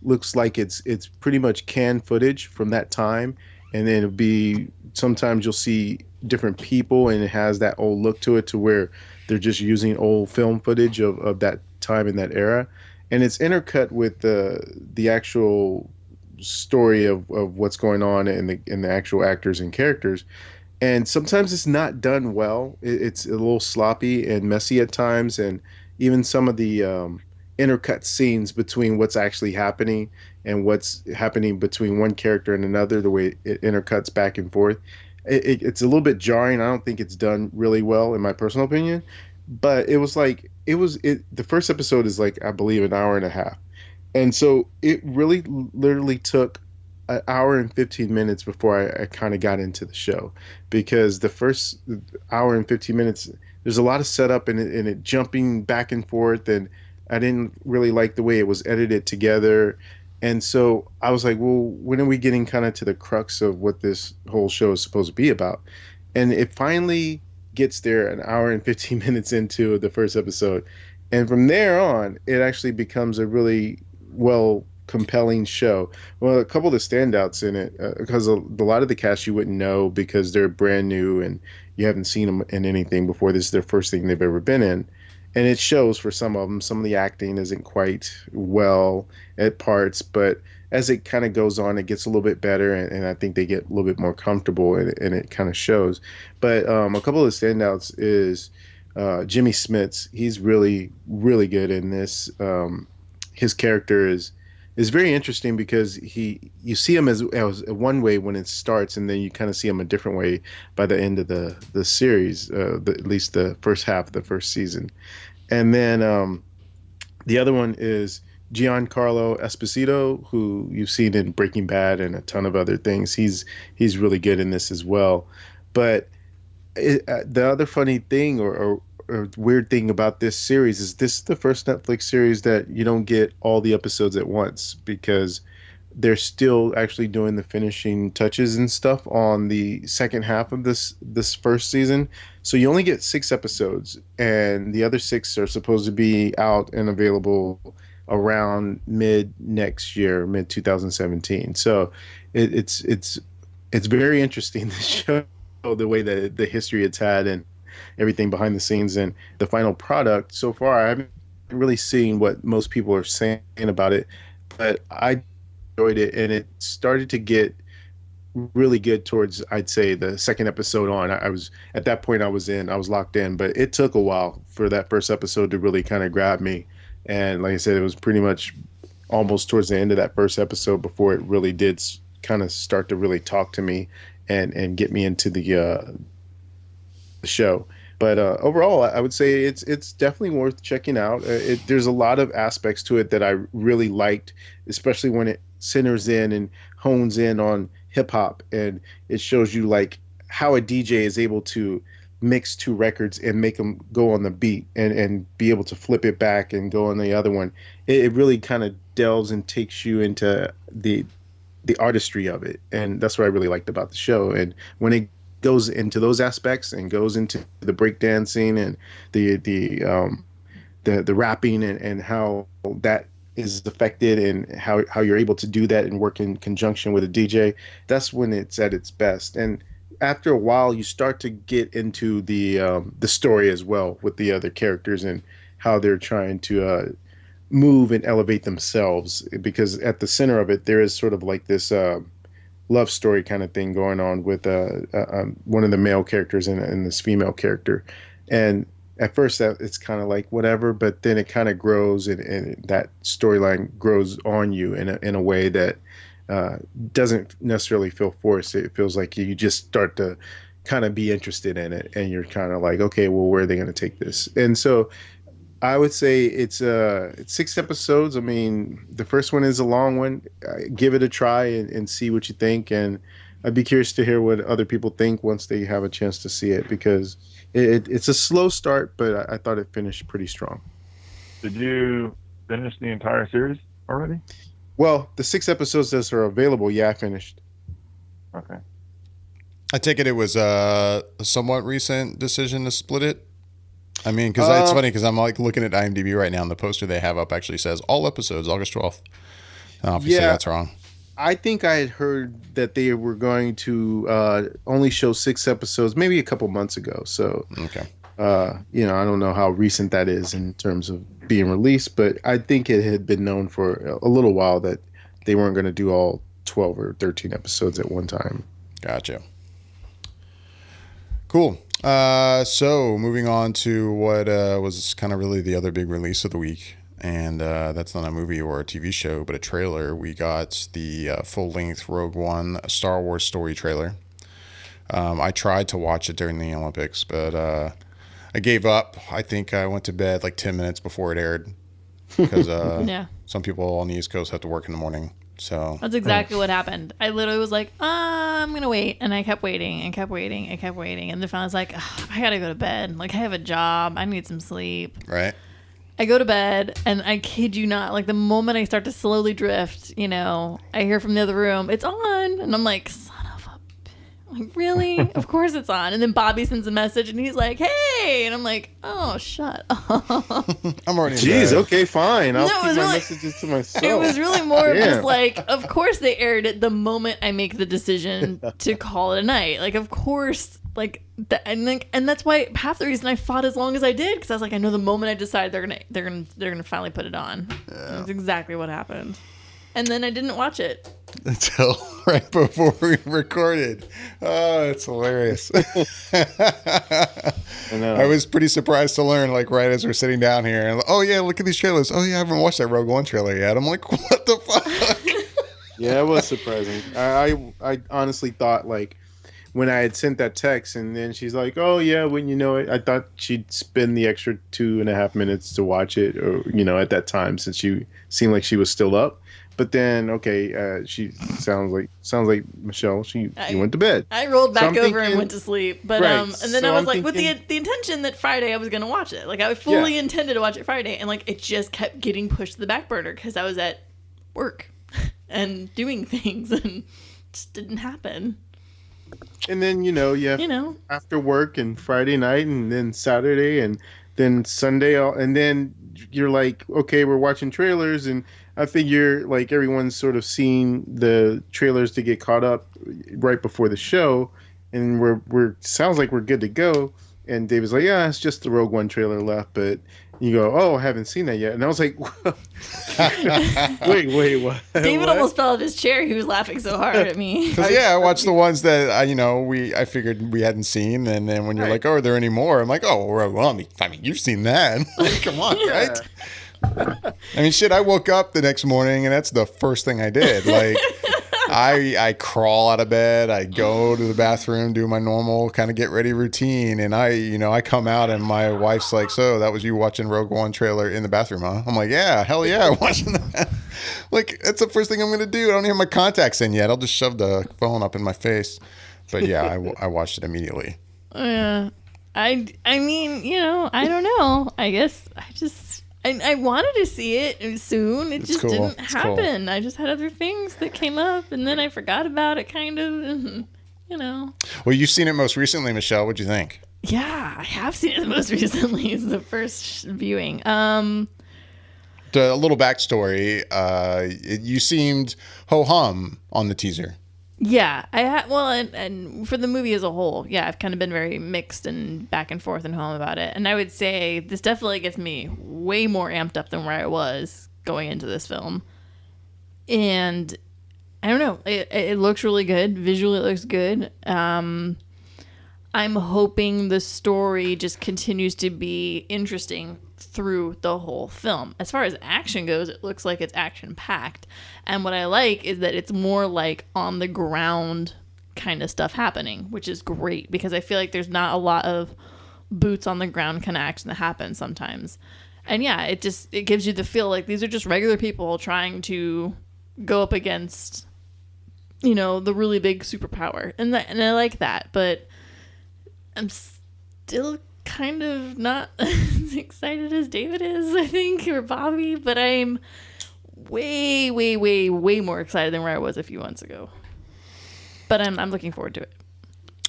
looks like it's pretty much canned footage from that time, and then it'll be sometimes you'll see different people and it has that old look to it, to where they're just using old film footage of that time in that era, and it's intercut with the actual story of what's going on in the actual actors and characters. And sometimes it's not done well. It's a little sloppy and messy at times, and even some of the intercut scenes between what's actually happening and what's happening between one character and another, the way it intercuts back and forth, it's a little bit jarring. I don't think it's done really well, in my personal opinion. But it was like the first episode is like, I believe, an hour and a half, and so it really literally took an hour and 15 minutes before I kind of got into the show, because the first hour and 15 minutes, there's a lot of setup and it jumping back and forth. And I didn't really like the way it was edited together. And so I was like, well, when are we getting kind of to the crux of what this whole show is supposed to be about? And it finally gets there an hour and 15 minutes into the first episode. And from there on, it actually becomes a really compelling show. Well, a couple of the standouts in it, because a lot of the cast you wouldn't know because they're brand new and you haven't seen them in anything before. This is their first thing they've ever been in. And it shows for some of them. Some of the acting isn't quite well at parts, but as it kind of goes on, it gets a little bit better, and I think they get a little bit more comfortable, and it kind of shows. But a couple of the standouts is Jimmy Smits. He's really, really good in this. His character is very interesting because you see him as one way when it starts, and then you kind of see him a different way by the end of the series, at least the first half of the first season. And then the other one is Giancarlo Esposito, who you've seen in Breaking Bad and a ton of other things. He's really good in this as well. But the other funny thing or weird thing about this series is this is the first Netflix series that you don't get all the episodes at once, because they're still actually doing the finishing touches and stuff on the second half of this first season. So you only get 6 episodes, and the other 6 are supposed to be out and available around mid next year, mid 2017. So it's very interesting, this show. the way that the history it's had and everything behind the scenes and the final product so far, I haven't really seen what most people are saying about it, but I enjoyed it, and it started to get really good towards, I'd say, the second episode on. I was at that point, I was locked in, but it took a while for that first episode to really kind of grab me. And like I said, it was pretty much almost towards the end of that first episode before it really did kind of start to really talk to me and get me into the show. But overall, I would say it's definitely worth checking out. There's a lot of aspects to it that I really liked, especially when it centers in and hones in on hip hop, and it shows you like how a DJ is able to mix two records and make them go on the beat and be able to flip it back and go on the other one. It really kind of delves and takes you into the artistry of it, and that's what I really liked about the show. And when it goes into those aspects and goes into the breakdancing and the rapping and how that is affected and how you're able to do that and work in conjunction with a DJ, that's when it's at its best. And after a while, you start to get into the story as well with the other characters and how they're trying to move and elevate themselves, because at the center of it there is sort of like this love story kind of thing going on with one of the male characters and this female character. And at first that it's kind of like whatever, but then it kind of grows and that storyline grows on you in a way that doesn't necessarily feel forced. It feels like you just start to kind of be interested in it, and you're kind of like, okay, well, where are they going to take this? And so I would say it's 6 episodes. I mean, the first one is a long one. Give it a try and see what you think. And I'd be curious to hear what other people think once they have a chance to see it, because it's a slow start, but I thought it finished pretty strong. Did you finish the entire series already? Well, the 6 episodes that are available, yeah, I finished. Okay. I take it was a somewhat recent decision to split it. I mean, because it's funny because I'm like looking at IMDb right now, and the poster they have up actually says all episodes August 12th. And obviously, that's wrong. I think I had heard that they were going to only show 6 episodes, maybe a couple months ago. So, okay. I don't know how recent that is in terms of being released, but I think it had been known for a little while that they weren't going to do all 12 or 13 episodes at one time. Gotcha. Cool. So moving on to what was kind of really the other big release of the week, and that's not a movie or a TV show, but a trailer. We got the full-length Rogue One Star Wars story trailer. I tried to watch it during the Olympics, but I gave up. I think I went to bed like 10 minutes before it aired because some people on the East Coast have to work in the morning. So that's exactly what happened. I literally was like, I'm going to wait. And I kept waiting and kept waiting and kept waiting. And then finally I was like, I got to go to bed. Like, I have a job. I need some sleep. Right. I go to bed, and I kid you not, like the moment I start to slowly drift, I hear from the other room, it's on. And I'm like, son of a... Like, really? Of course it's on. And then Bobby sends a message, and he's like, hey! And I'm like, oh, shut up. I'm already in Jeez, bed. okay, fine. I'll keep my really, messages to myself. It was really more of just like, of course they aired it the moment I make the decision to call it a night. Like, of course, like, and that's why half the reason I fought as long as I did, because I was like, I know the moment I decide they're gonna finally put it on. Yeah. That's exactly what happened. And then I didn't watch it until right before we recorded. Oh, it's hilarious. I was pretty surprised to learn, like, right as we're sitting down here, and oh yeah, look at these trailers. Oh yeah, I haven't watched that Rogue One trailer yet. I'm like, what the fuck? Yeah, it was surprising. I honestly thought, like, when I had sent that text, and then she's like, oh yeah, when you know it, I thought she'd spend the extra 2.5 minutes to watch it, or at that time, since she seemed like she was still up. But then, okay, she sounds like Michelle. You went to bed. I rolled back over and went to sleep. But right, and then I was like, with the intention that Friday I was going to watch it. Like, I fully intended to watch it Friday, and like it just kept getting pushed to the back burner because I was at work and doing things, and it just didn't happen. And then after work and Friday night, and then Saturday, and then Sunday, and then you're like, okay, we're watching trailers, and I figure like everyone's sort of seen the trailers to get caught up right before the show, and we're sounds like we're good to go. And David's like, yeah, it's just the Rogue One trailer left, but you go, oh, I haven't seen that yet. And I was like, wait, what? David What? almost fell out of his chair. He was laughing so hard at me. 'Cause, yeah, I watched the ones that I figured we hadn't seen, and then when you're like, "Oh, are there any more?" I'm like, "Oh, well, I mean, you've seen that. Like, come on, right?" I mean, shit. I woke up the next morning, and that's the first thing I did. Like, I crawl out of bed, I go to the bathroom, do my normal kind of get ready routine, and I come out, and my wife's like, "So that was you watching Rogue One trailer in the bathroom, huh?" I'm like, "Yeah, hell yeah, I'm watching that." Like, that's the first thing I'm gonna do. I don't even have my contacts in yet. I'll just shove the phone up in my face. But yeah, I watched it immediately. Yeah. I mean, I don't know. I guess I wanted to see it soon. It just cool. didn't It's cool. happen. I just had other things that came up, and then I forgot about it, kind of. And, Well, you've seen it most recently, Michelle. What'd you think? Yeah, I have seen it most recently. It's the first viewing. A little backstory. You seemed ho-hum on the teaser. Yeah, and for the movie as a whole, yeah, I've kind of been very mixed and back and forth and home about it. And I would say this definitely gets me way more amped up than where I was going into this film. And I don't know, it looks really good. Visually, it looks good. I'm hoping the story just continues to be interesting through the whole film. As far as action goes, it looks like it's action packed. And what I like is that it's more like on the ground kind of stuff happening, which is great because I feel like there's not a lot of boots on the ground kind of action that happens sometimes. And yeah, it gives you the feel like these are just regular people trying to go up against, the really big superpower. And I like that, but I'm still kind of not as excited as David is, I think, or Bobby, but I'm way, way, way, way more excited than where I was a few months ago. But I'm looking forward to it.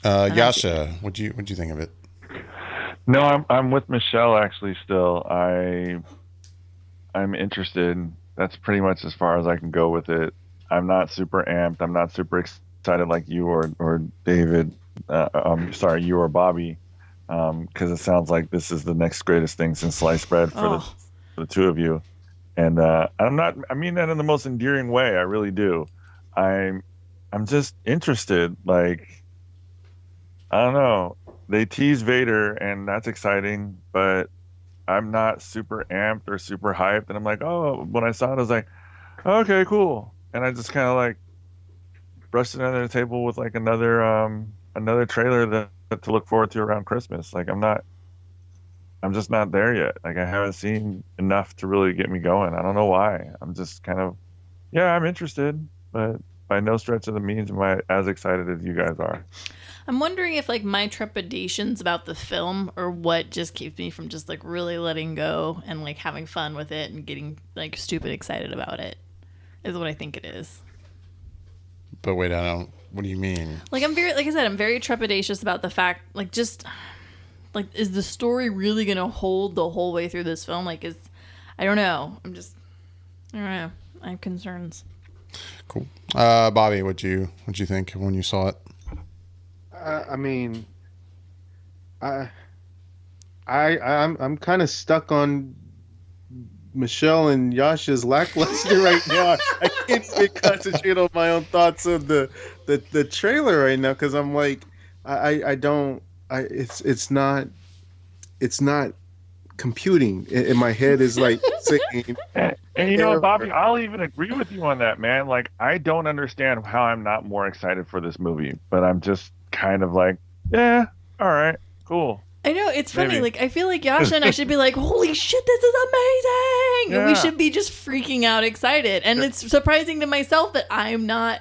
Jascha, what'd you think of it? No, I'm with Michelle actually. Still, I'm interested. That's pretty much as far as I can go with it. I'm not super amped. I'm not super excited like you or David. Sorry, you or Bobby, because it sounds like this is the next greatest thing since sliced bread for the two of you. And I mean that in the most endearing way. I really do. I'm just interested. Like, I don't know. They tease Vader, and that's exciting, but I'm not super amped or super hyped. And I'm like, oh, when I saw it, I was like, okay, cool. And I just kind of like brushed it under the table with like another trailer that to look forward to around Christmas. Like, I'm just not there yet. Like, I haven't seen enough to really get me going. I don't know why. I'm just kind of, yeah, I'm interested, but by no stretch of the means am I as excited as you guys are. I'm wondering if like my trepidations about the film or what just keeps me from just like really letting go and like having fun with it and getting like stupid excited about it is what I think it is. But wait, what do you mean? Like I'm very trepidatious about the fact like just like is the story really going to hold the whole way through this film? Like I don't know. I don't know. I have concerns. Cool. Bobby, what'd you think when you saw it? I mean, I'm kind of stuck on Michelle and Yasha's lackluster right now. I can't even concentrate on my own thoughts of the trailer right now because I'm like, it's not computing in my head is like saying. And you know, Bobby, I'll even agree with you on that, man. Like, I don't understand how I'm not more excited for this movie, but I'm just kind of like, yeah, all right, cool. I know, it's funny. Maybe. Like, I feel like Yasha and I should be like, holy shit, this is amazing! Yeah. And we should be just freaking out excited. And it's surprising to myself that I'm not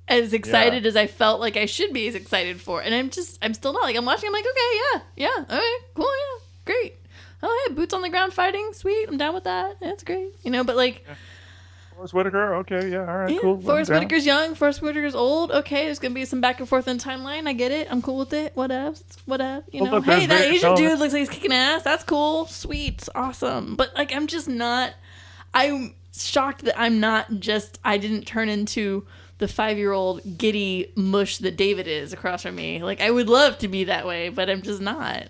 as excited as I felt like I should be as excited for. And I'm still not. Like, I'm watching, I'm like, okay, yeah, okay, cool, yeah, great. Oh, yeah, boots on the ground fighting, sweet, I'm down with that. That's great. But like... Forrest Whitaker, okay, yeah, all right, cool. Forrest Whitaker's young, Forrest Whitaker's old. Okay, there's gonna be some back and forth in timeline. I get it. I'm cool with it. Whatever. Look, hey, that Asian dude Tell looks like he's kicking ass. That's cool. Sweet. Awesome. But like, I'm shocked that I didn't turn into the 5-year-old giddy mush that David is across from me. Like, I would love to be that way, but I'm just not.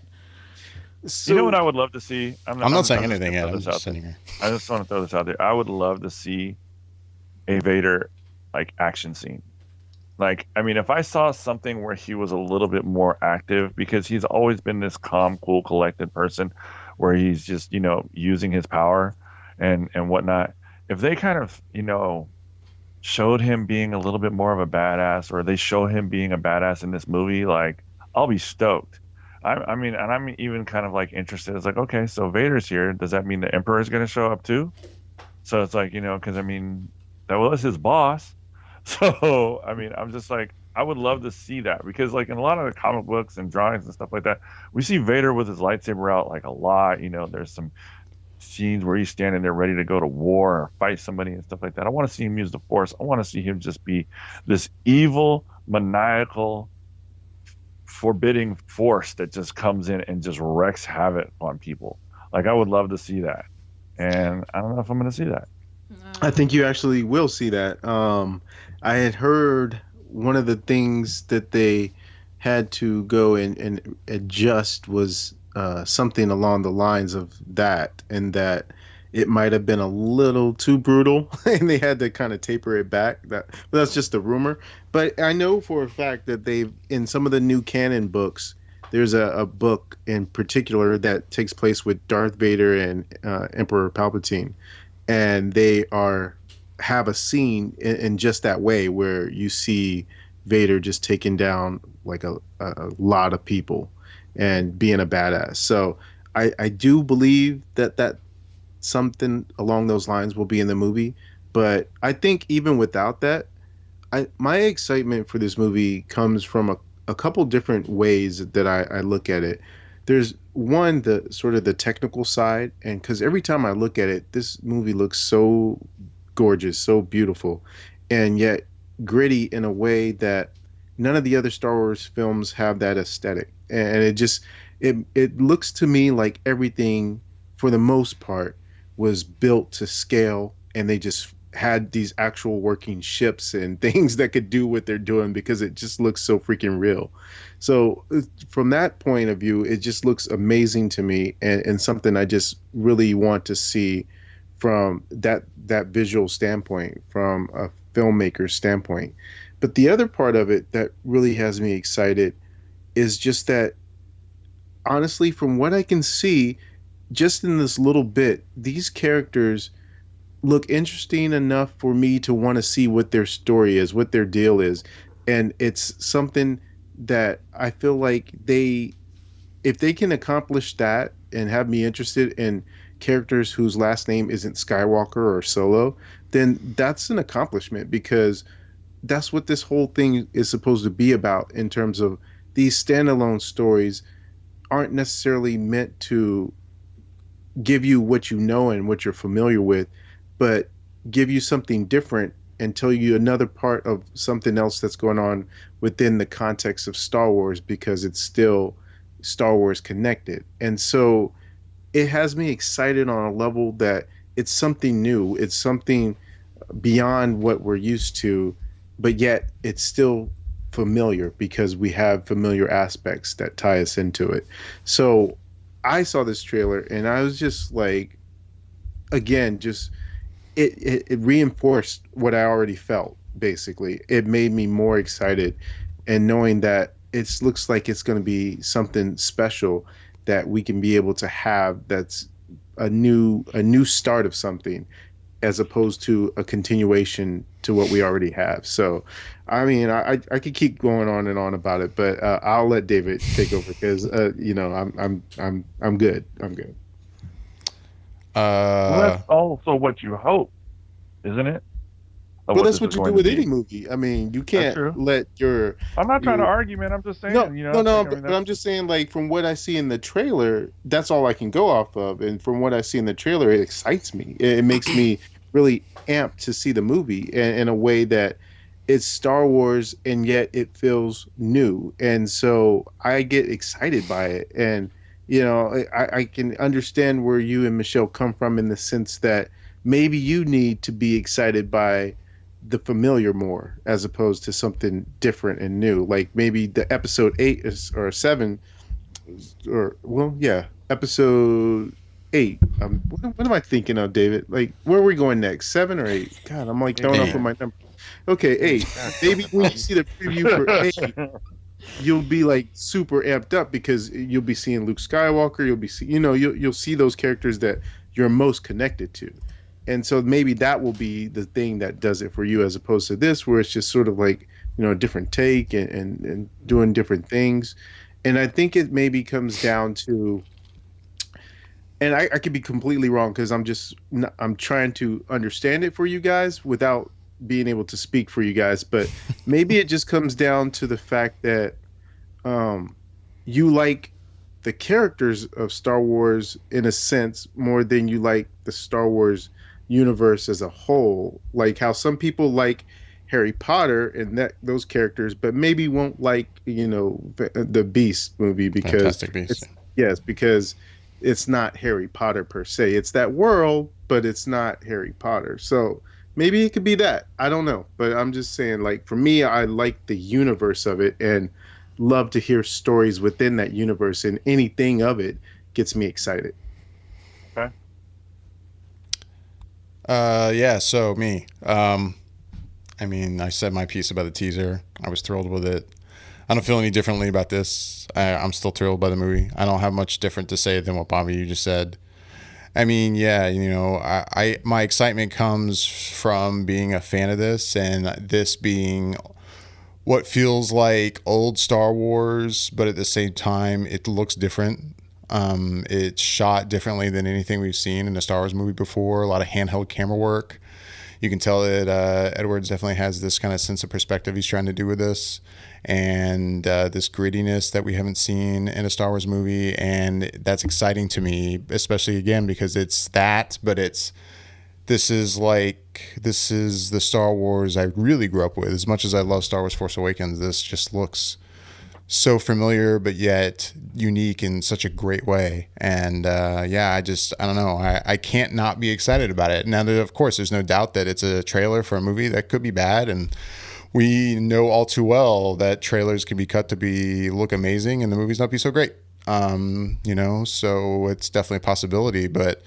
You know So what I would love to see? I'm not saying I'm just anything gonna yet. throw I'm this just out there. sitting here. I just want to throw this out there. I would love to see a Vader like action scene. Like, I mean, if I saw something where he was a little bit more active, because he's always been this calm, cool, collected person, where he's just, using his power and whatnot. If they kind of, showed him being a little bit more of a badass, or they show him being a badass in this movie, like, I'll be stoked. I mean, and I'm even kind of like interested. It's like, okay, so Vader's here. Does that mean the Emperor is going to show up too? So it's like, because I mean, that was his boss. So, I mean, I'm just like, I would love to see that, because, like, in a lot of the comic books and drawings and stuff like that, we see Vader with his lightsaber out like a lot. There's some scenes where he's standing there ready to go to war or fight somebody and stuff like that. I want to see him use the Force. I want to see him just be this evil, maniacal, forbidding force that just comes in and just wreaks havoc on people. Like, I would love to see that. And I don't know if I'm going to see that. I think you actually will see that. I had heard one of the things that they had to go and adjust was something along the lines of that, and that it might have been a little too brutal, and they had to kind of taper it back. But that's just a rumor. But I know for a fact that they've, in some of the new canon books, there's a book in particular that takes place with Darth Vader and Emperor Palpatine, and they have a scene in just that way where you see Vader just taking down like a lot of people and being a badass. So I do believe that something along those lines will be in the movie. But I think even without that, my excitement for this movie comes from a couple different ways that I look at it. There's one, the sort of the technical side, and because every time I look at it, this movie looks so gorgeous, so beautiful, and yet gritty in a way that none of the other Star Wars films have that aesthetic. And it looks to me like everything, for the most part, was built to scale, and they just had these actual working ships and things that could do what they're doing, because it just looks so freaking real. So from that point of view, it just looks amazing to me, and something I just really want to see from that visual standpoint, from a filmmaker's standpoint. But the other part of it that really has me excited is just that, honestly, from what I can see, just in this little bit, these characters look interesting enough for me to want to see what their story is, what their deal is. And it's something that I feel like if they can accomplish that and have me interested in characters whose last name isn't Skywalker or Solo, then that's an accomplishment, because that's what this whole thing is supposed to be about, in terms of these standalone stories aren't necessarily meant to give you what you know and what you're familiar with, but give you something different and tell you another part of something else that's going on within the context of Star Wars, because it's still Star Wars connected. And so it has me excited on a level that it's something new. It's something beyond what we're used to, but yet it's still familiar, because we have familiar aspects that tie us into it. So I saw this trailer and I was just like, again, just it reinforced what I already felt. Basically, it made me more excited, and knowing that it looks like it's going to be something special that we can be able to have, that's a new start of something, as opposed to a continuation to what we already have. So, I mean, I could keep going on and on about it, but I'll let David take over, because I'm good. I'm good. Well, that's also what you hope, isn't it? Of Well, what that's this what is you going do with to be. any movie. I mean, you That's true. can't let your I'm not trying to your argue, man. I'm just saying, no, you know. no, no. I mean, But I'm just saying, like, from what I see in the trailer, that's all I can go off of. And from what I see in the trailer, it excites me. It makes me really amped to see the movie in a way that it's Star Wars, and yet it feels new. And so I get excited by it. And, I can understand where you and Michelle come from, in the sense that maybe you need to be excited by the familiar more as opposed to something different and new. Like maybe the episode 8 or 7 or well, yeah, episode 8. What am I thinking of, David? Like, where are we going next? 7 or 8? God, I'm like throwing off with my number. Okay, 8. Maybe when you see the preview for 8, you'll be like super amped up because you'll be seeing Luke Skywalker. You'll be you'll see those characters that you're most connected to, and so maybe that will be the thing that does it for you, as opposed to this, where it's just sort of like a different take and doing different things. And I think it maybe comes down to, and I could be completely wrong because I'm trying to understand it for you guys without being able to speak for you guys, but maybe it just comes down to the fact that you like the characters of Star Wars in a sense more than you like the Star Wars universe as a whole. Like how some people like Harry Potter and those characters, but maybe won't like the Beast movie because Fantastic Beast. Yes, because it's not Harry Potter per se. It's that world, but it's not Harry Potter. So maybe it could be that. I don't know. But I'm just saying, like, for me, I like the universe of it and love to hear stories within that universe, and anything of it gets me excited. Okay. Yeah, so me. I mean, I said my piece about the teaser. I was thrilled with it. I don't feel any differently about this. I'm still thrilled by the movie. I don't have much different to say than what Bobby, you just said. I mean, yeah, my excitement comes from being a fan of this, and this being what feels like old Star Wars, but at the same time, it looks different. It's shot differently than anything we've seen in a Star Wars movie before. A lot of handheld camera work. You can tell that Edwards definitely has this kind of sense of perspective he's trying to do with this, and this grittiness that we haven't seen in a Star Wars movie, and that's exciting to me, especially again because it's that, but this is the Star Wars I really grew up with. As much as I love Star Wars Force Awakens, this just looks so familiar but yet unique in such a great way. And I don't know, I can't not be excited about it. Now, of course, there's no doubt that it's a trailer for a movie that could be bad, and we know all too well that trailers can be cut to look amazing and the movies not be so great. So it's definitely a possibility, but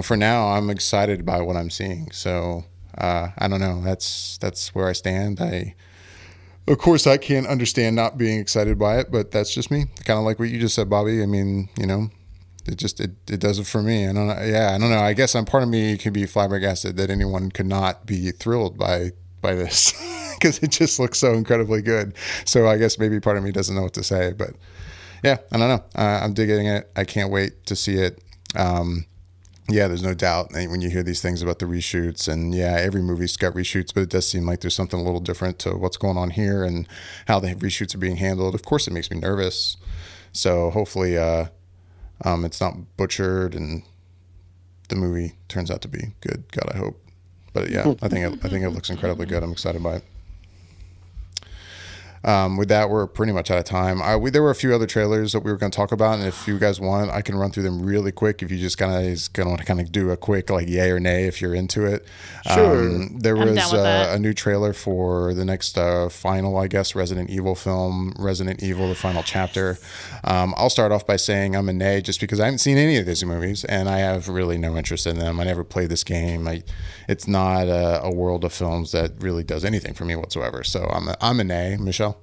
for now I'm excited by what I'm seeing. So I don't know, that's where I stand. Of course, I can't understand not being excited by it, but that's just me. Kind of like what you just said, Bobby. I mean, it does it for me. I don't know. Yeah, I don't know. I guess part of me can be flabbergasted that anyone could not be thrilled by this because it just looks so incredibly good. So I guess maybe part of me doesn't know what to say, but yeah, I don't know. I'm digging it. I can't wait to see it. Yeah, there's no doubt when you hear these things about the reshoots, and yeah, every movie's got reshoots, but it does seem like there's something a little different to what's going on here and how the reshoots are being handled. Of course, it makes me nervous. So hopefully it's not butchered and the movie turns out to be good. God, I hope. But yeah, I think it looks incredibly good. I'm excited by it. With that, we're pretty much out of time. There were a few other trailers that we were going to talk about, and if you guys want, I can run through them really quick. If you just want to do a quick like yay or nay if you're into it. Sure. There was a new trailer for the next final, I guess, Resident Evil film, Resident Evil: The Final Chapter. I'll start off by saying I'm a nay just because I haven't seen any of these movies, and I have really no interest in them. I never played this game. It's not a world of films that really does anything for me whatsoever. So I'm a nay. Michelle?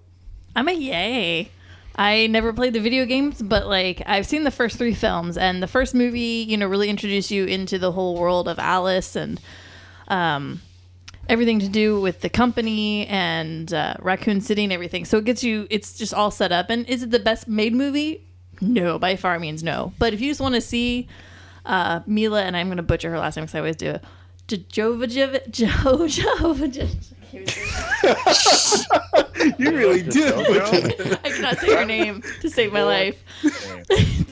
I'm a yay. I never played the video games, but I've seen the first 3 films, and the first movie, really introduced you into the whole world of Alice and everything to do with the company and Raccoon City and everything. So it's just all set up. And is it the best made movie? No, by far means no. But if you just want to see Mila, and I'm going to butcher her last name because I always do, You really do. I cannot say her name to save my life.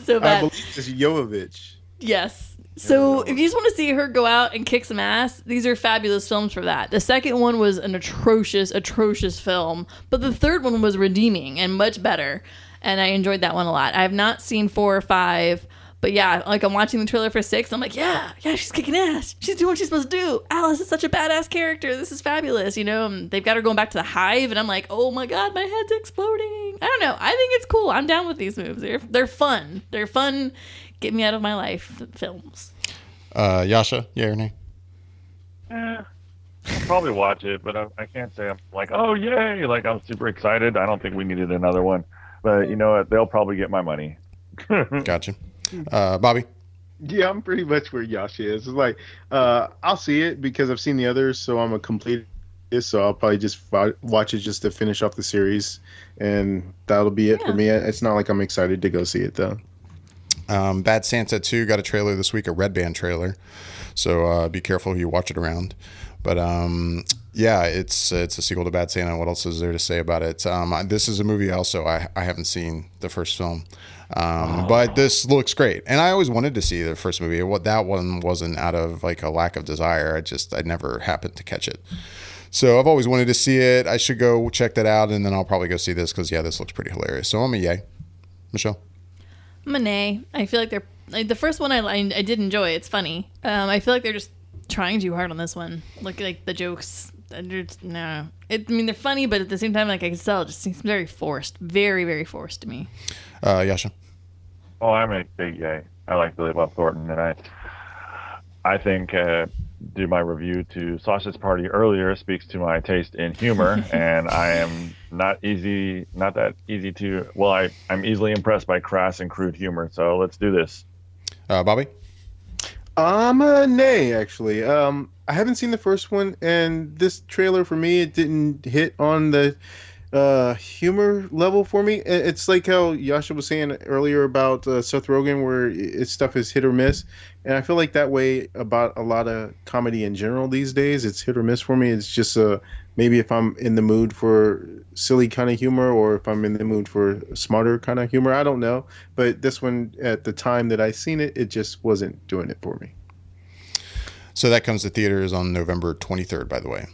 So bad. I believe it's Jovovich. Yes. So if you just want to see her go out and kick some ass, these are fabulous films for that. The second one was an atrocious film, but the third one was redeeming and much better, and I enjoyed that one a lot. I have not seen 4 or 5, But yeah, like I'm watching the trailer for 6. I'm like, yeah, she's kicking ass. She's doing what she's supposed to do. Alice is such a badass character. This is fabulous, you know. And they've got her going back to the hive, and I'm like, oh my god, my head's exploding. I don't know. I think it's cool. I'm down with these moves. They're fun. They're fun. Get me out of my life films. Jascha, yeah or nay? I'll probably watch it, but I can't say I'm like, oh yay, like I'm super excited. I don't think we needed another one, but you know what? They'll probably get my money. Gotcha. Bobby? Yeah, I'm pretty much where Yash is. It's like, I'll see it because I've seen the others, so I'm a completist, so I'll probably just watch it just to finish off the series, and that'll be it for me. It's not like I'm excited to go see it, though. Bad Santa 2 got a trailer this week, a Red Band trailer, so be careful who you watch it around. But yeah, it's a sequel to Bad Santa. What else is there to say about it? This is a movie also I haven't seen the first film. But this looks great, and I always wanted to see the first movie. What that one wasn't out of like a lack of desire. I never happened to catch it. So I've always wanted to see it. I should go check that out, and then I'll probably go see this because this looks pretty hilarious. So I'm a yay. Michelle? I'm a nay. I feel like they're like the first one. I did enjoy. It's funny. I feel like they're just trying too hard on this one. Like the jokes. No. They're funny, but at the same time, like I can tell, it just seems very forced. Very, very forced to me. Jascha? Oh, I'm a big yay. I like Billy Bob Thornton, and I think do my review to Sausage Party earlier speaks to my taste in humor, and I am not that easy to. Well, I'm easily impressed by crass and crude humor. So let's do this. Bobby? I'm a nay, actually. I haven't seen the first one, and this trailer for me, it didn't hit on the humor level for me. It's like how Yasha was saying earlier about Seth Rogen, where its stuff is hit or miss, and I feel like that way about a lot of comedy in general these days. It's hit or miss for me. It's just maybe if I'm in the mood for silly kind of humor, or if I'm in the mood for smarter kind of humor. I don't know, but this one, at the time that I seen it, it just wasn't doing it for me. So that comes to theaters on November 23rd, by the way.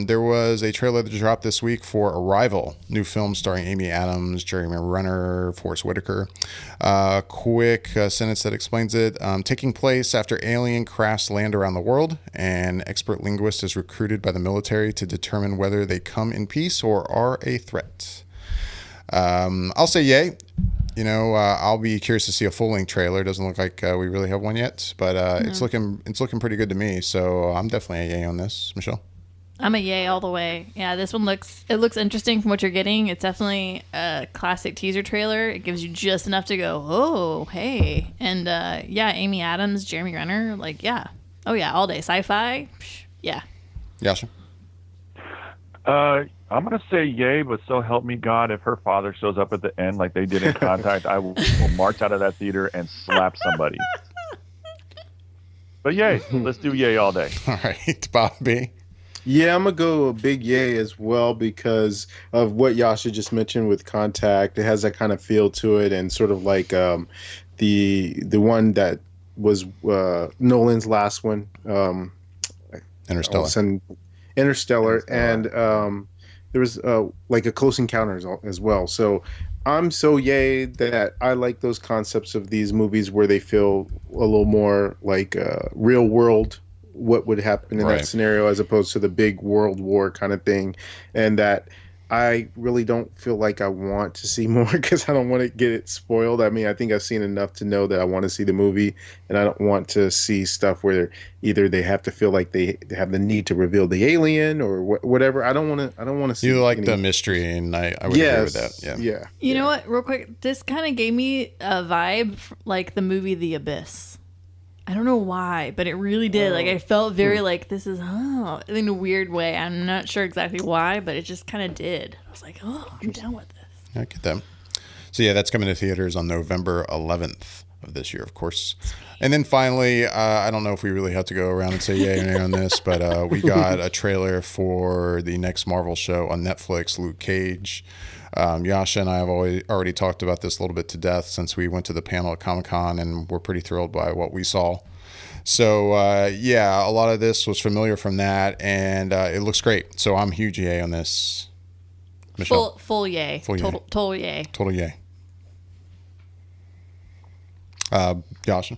There was a trailer that dropped this week for Arrival, new film starring Amy Adams, Jeremy Renner, Forrest Whitaker. Quick sentence that explains it. Taking place after alien crafts land around the world, an expert linguist is recruited by the military to determine whether they come in peace or are a threat. I'll say yay. You know, I'll be curious to see a full-length trailer. Doesn't look like we really have one yet, but it's looking pretty good to me. So I'm definitely a yay on this. Michelle? I'm a yay all the way. Yeah, this one looks interesting from what you're getting. It's definitely a classic teaser trailer. It gives you just enough to go, oh, hey. And Amy Adams, Jeremy Renner, like, yeah. Oh, yeah, all day. Sci-fi, yeah. Yasha? I'm going to say yay, but so help me God, if her father shows up at the end like they did in Contact, I will march out of that theater and slap somebody. But yay, let's do yay all day. All right, Bobby? Yeah, I'm going to go a big yay as well because of what Yasha just mentioned with Contact. It has that kind of feel to it, and sort of like the one that was Nolan's last one. Interstellar. Interstellar. And there was like a Close Encounters as well. So I'm so yay that I like those concepts of these movies where they feel a little more like real world, what would happen in that scenario, as opposed to the big world war kind of thing. And that I really don't feel like I want to see more because I don't want to get it spoiled. I mean, I think I've seen enough to know that I want to see the movie, and I don't want to see stuff where either they have to feel like they have the need to reveal the alien or whatever. I don't want to see. You like the mystery, and I would agree with that. Yeah. You know what? Real quick, this kind of gave me a vibe like the movie The Abyss. I don't know why, but it really did. Like, I felt very like this is, in a weird way. I'm not sure exactly why, but it just kind of did. I was like, oh, I'm down with this. I get that. So, yeah, that's coming to theaters on November 11th of this year, of course. And then finally, I don't know if we really have to go around and say yay or nay on this, but we got a trailer for the next Marvel show on Netflix, Luke Cage. Yasha and I have already talked about this a little bit to death since we went to the panel at Comic-Con, and we're pretty thrilled by what we saw. So, a lot of this was familiar from that, and it looks great. So I'm huge yay on this. Michelle? Full yay. Full yay. Total yay. Total yay. Josh.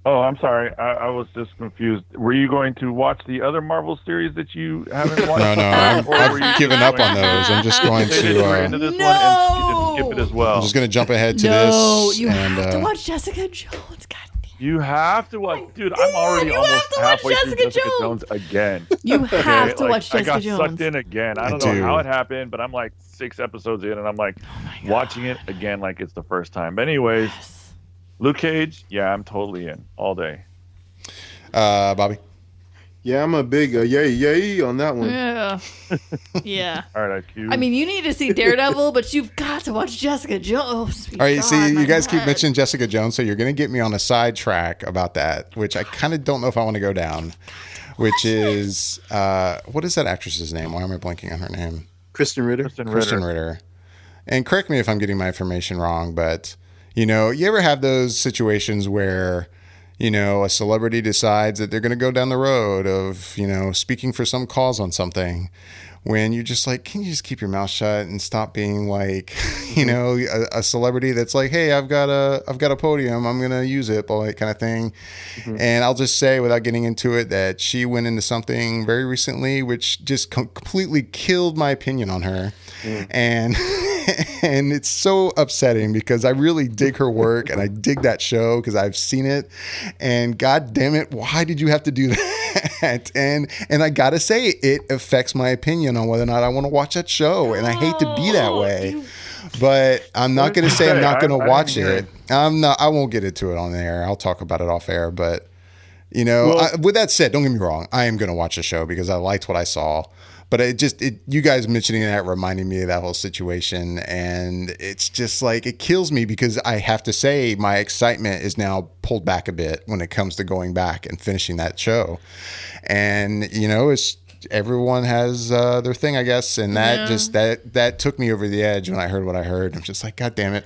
Oh, I'm sorry. I was just confused. Were you going to watch the other Marvel series that you haven't watched? No, I've given up on those. I'm just going to. Right into this one and skip it as well. I'm just going to jump ahead to No, this. you have to watch Jessica Jones. God damn. You have to watch, dude. I'm already almost halfway through Jessica Jones again. You have to watch Jessica I got Jones. sucked in again. I don't know how it happened, but I'm like 6 episodes in, and I'm like watching it again like it's the first time. But anyways, Luke Cage, yeah, I'm totally in all day. Bobby. Yeah, I'm a big yay on that one. Yeah. Yeah. All right, IQ. I mean, you need to see Daredevil, but you've got to watch Jessica Jones. All right, see, you guys keep mentioning Jessica Jones, so you're going to get me on a sidetrack about that, which I kind of don't know if I want to go down, which is, what is that actress's name? Why am I blanking on her name? Kristen Ritter. Kristen Ritter. And correct me if I'm getting my information wrong, but, you know, you ever have those situations where, you know, a celebrity decides that they're going to go down the road of, you know, speaking for some cause on something, when you're just like, can you just keep your mouth shut and stop being like, you know, a celebrity that's like, hey, I've got a podium, I'm going to use it, all that kind of thing. And I'll just say, without getting into it, that she went into something very recently which just completely killed my opinion on her. And and it's so upsetting because I really dig her work and I dig that show because I've seen it, and god damn it, why did you have to do that? And I gotta say, it affects my opinion on whether or not I want to watch that show, and I hate to be that way, but I'm not gonna say I'm not gonna watch it. I won't get into it on air. I'll talk about it off air, but you know, with that said, don't get me wrong, I am gonna watch the show because I liked what I saw. But you guys mentioning that reminded me of that whole situation. And it's just like, it kills me because I have to say my excitement is now pulled back a bit when it comes to going back and finishing that show. And, you know, everyone has their thing, I guess. And that took me over the edge when I heard what I heard. I'm just like, God damn it.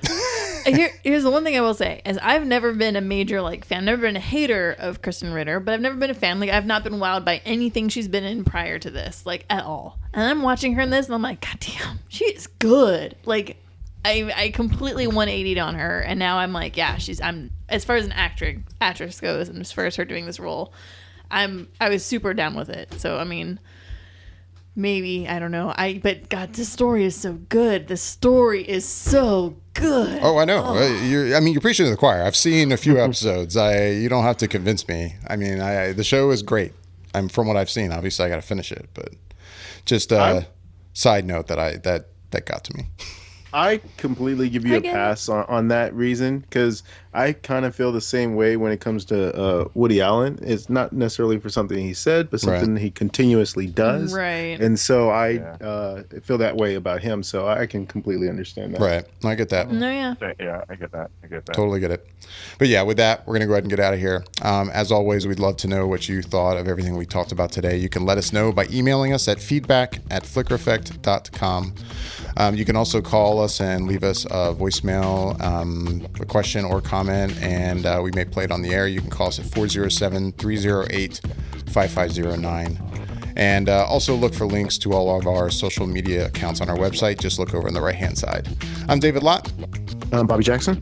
Here's the one thing I will say is I've never been a major fan. I've never been a hater of Kristen Ritter, but I've never been a fan. Like, I've not been wowed by anything she's been in prior to this, like, at all. And I'm watching her in this, and I'm like, God damn, she is good. Like, I completely 180'd on her, and now I'm like, yeah, I'm as far as an actress goes, and as far as her doing this role, I was super down with it. So I mean, maybe, I don't know. But God, this story is so good. The story is so good. Oh, I know. You're preaching to the choir. I've seen a few episodes. You don't have to convince me. I mean, the show is great. From what I've seen. Obviously, I got to finish it, but just a side note that got to me. I completely give you a pass on that reason, because I kind of feel the same way when it comes to Woody Allen. It's not necessarily for something he said, but something he continuously does. Right. And so I feel that way about him. So I can completely understand that. Right. I get that. No, yeah. Yeah, I get that. Totally get it. But yeah, with that, we're going to go ahead and get out of here. As always, we'd love to know what you thought of everything we talked about today. You can let us know by emailing us at feedback@flickereffect.com. You can also call us and leave us a voicemail, a question or comment, and we may play it on the air. You can call us at 407-308-5509. And also look for links to all of our social media accounts on our website. Just look over on the right-hand side. I'm David Lott. I'm Bobby Jackson.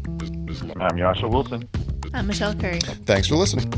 I'm Jascha Wilson. I'm Michelle Curry. Thanks for listening.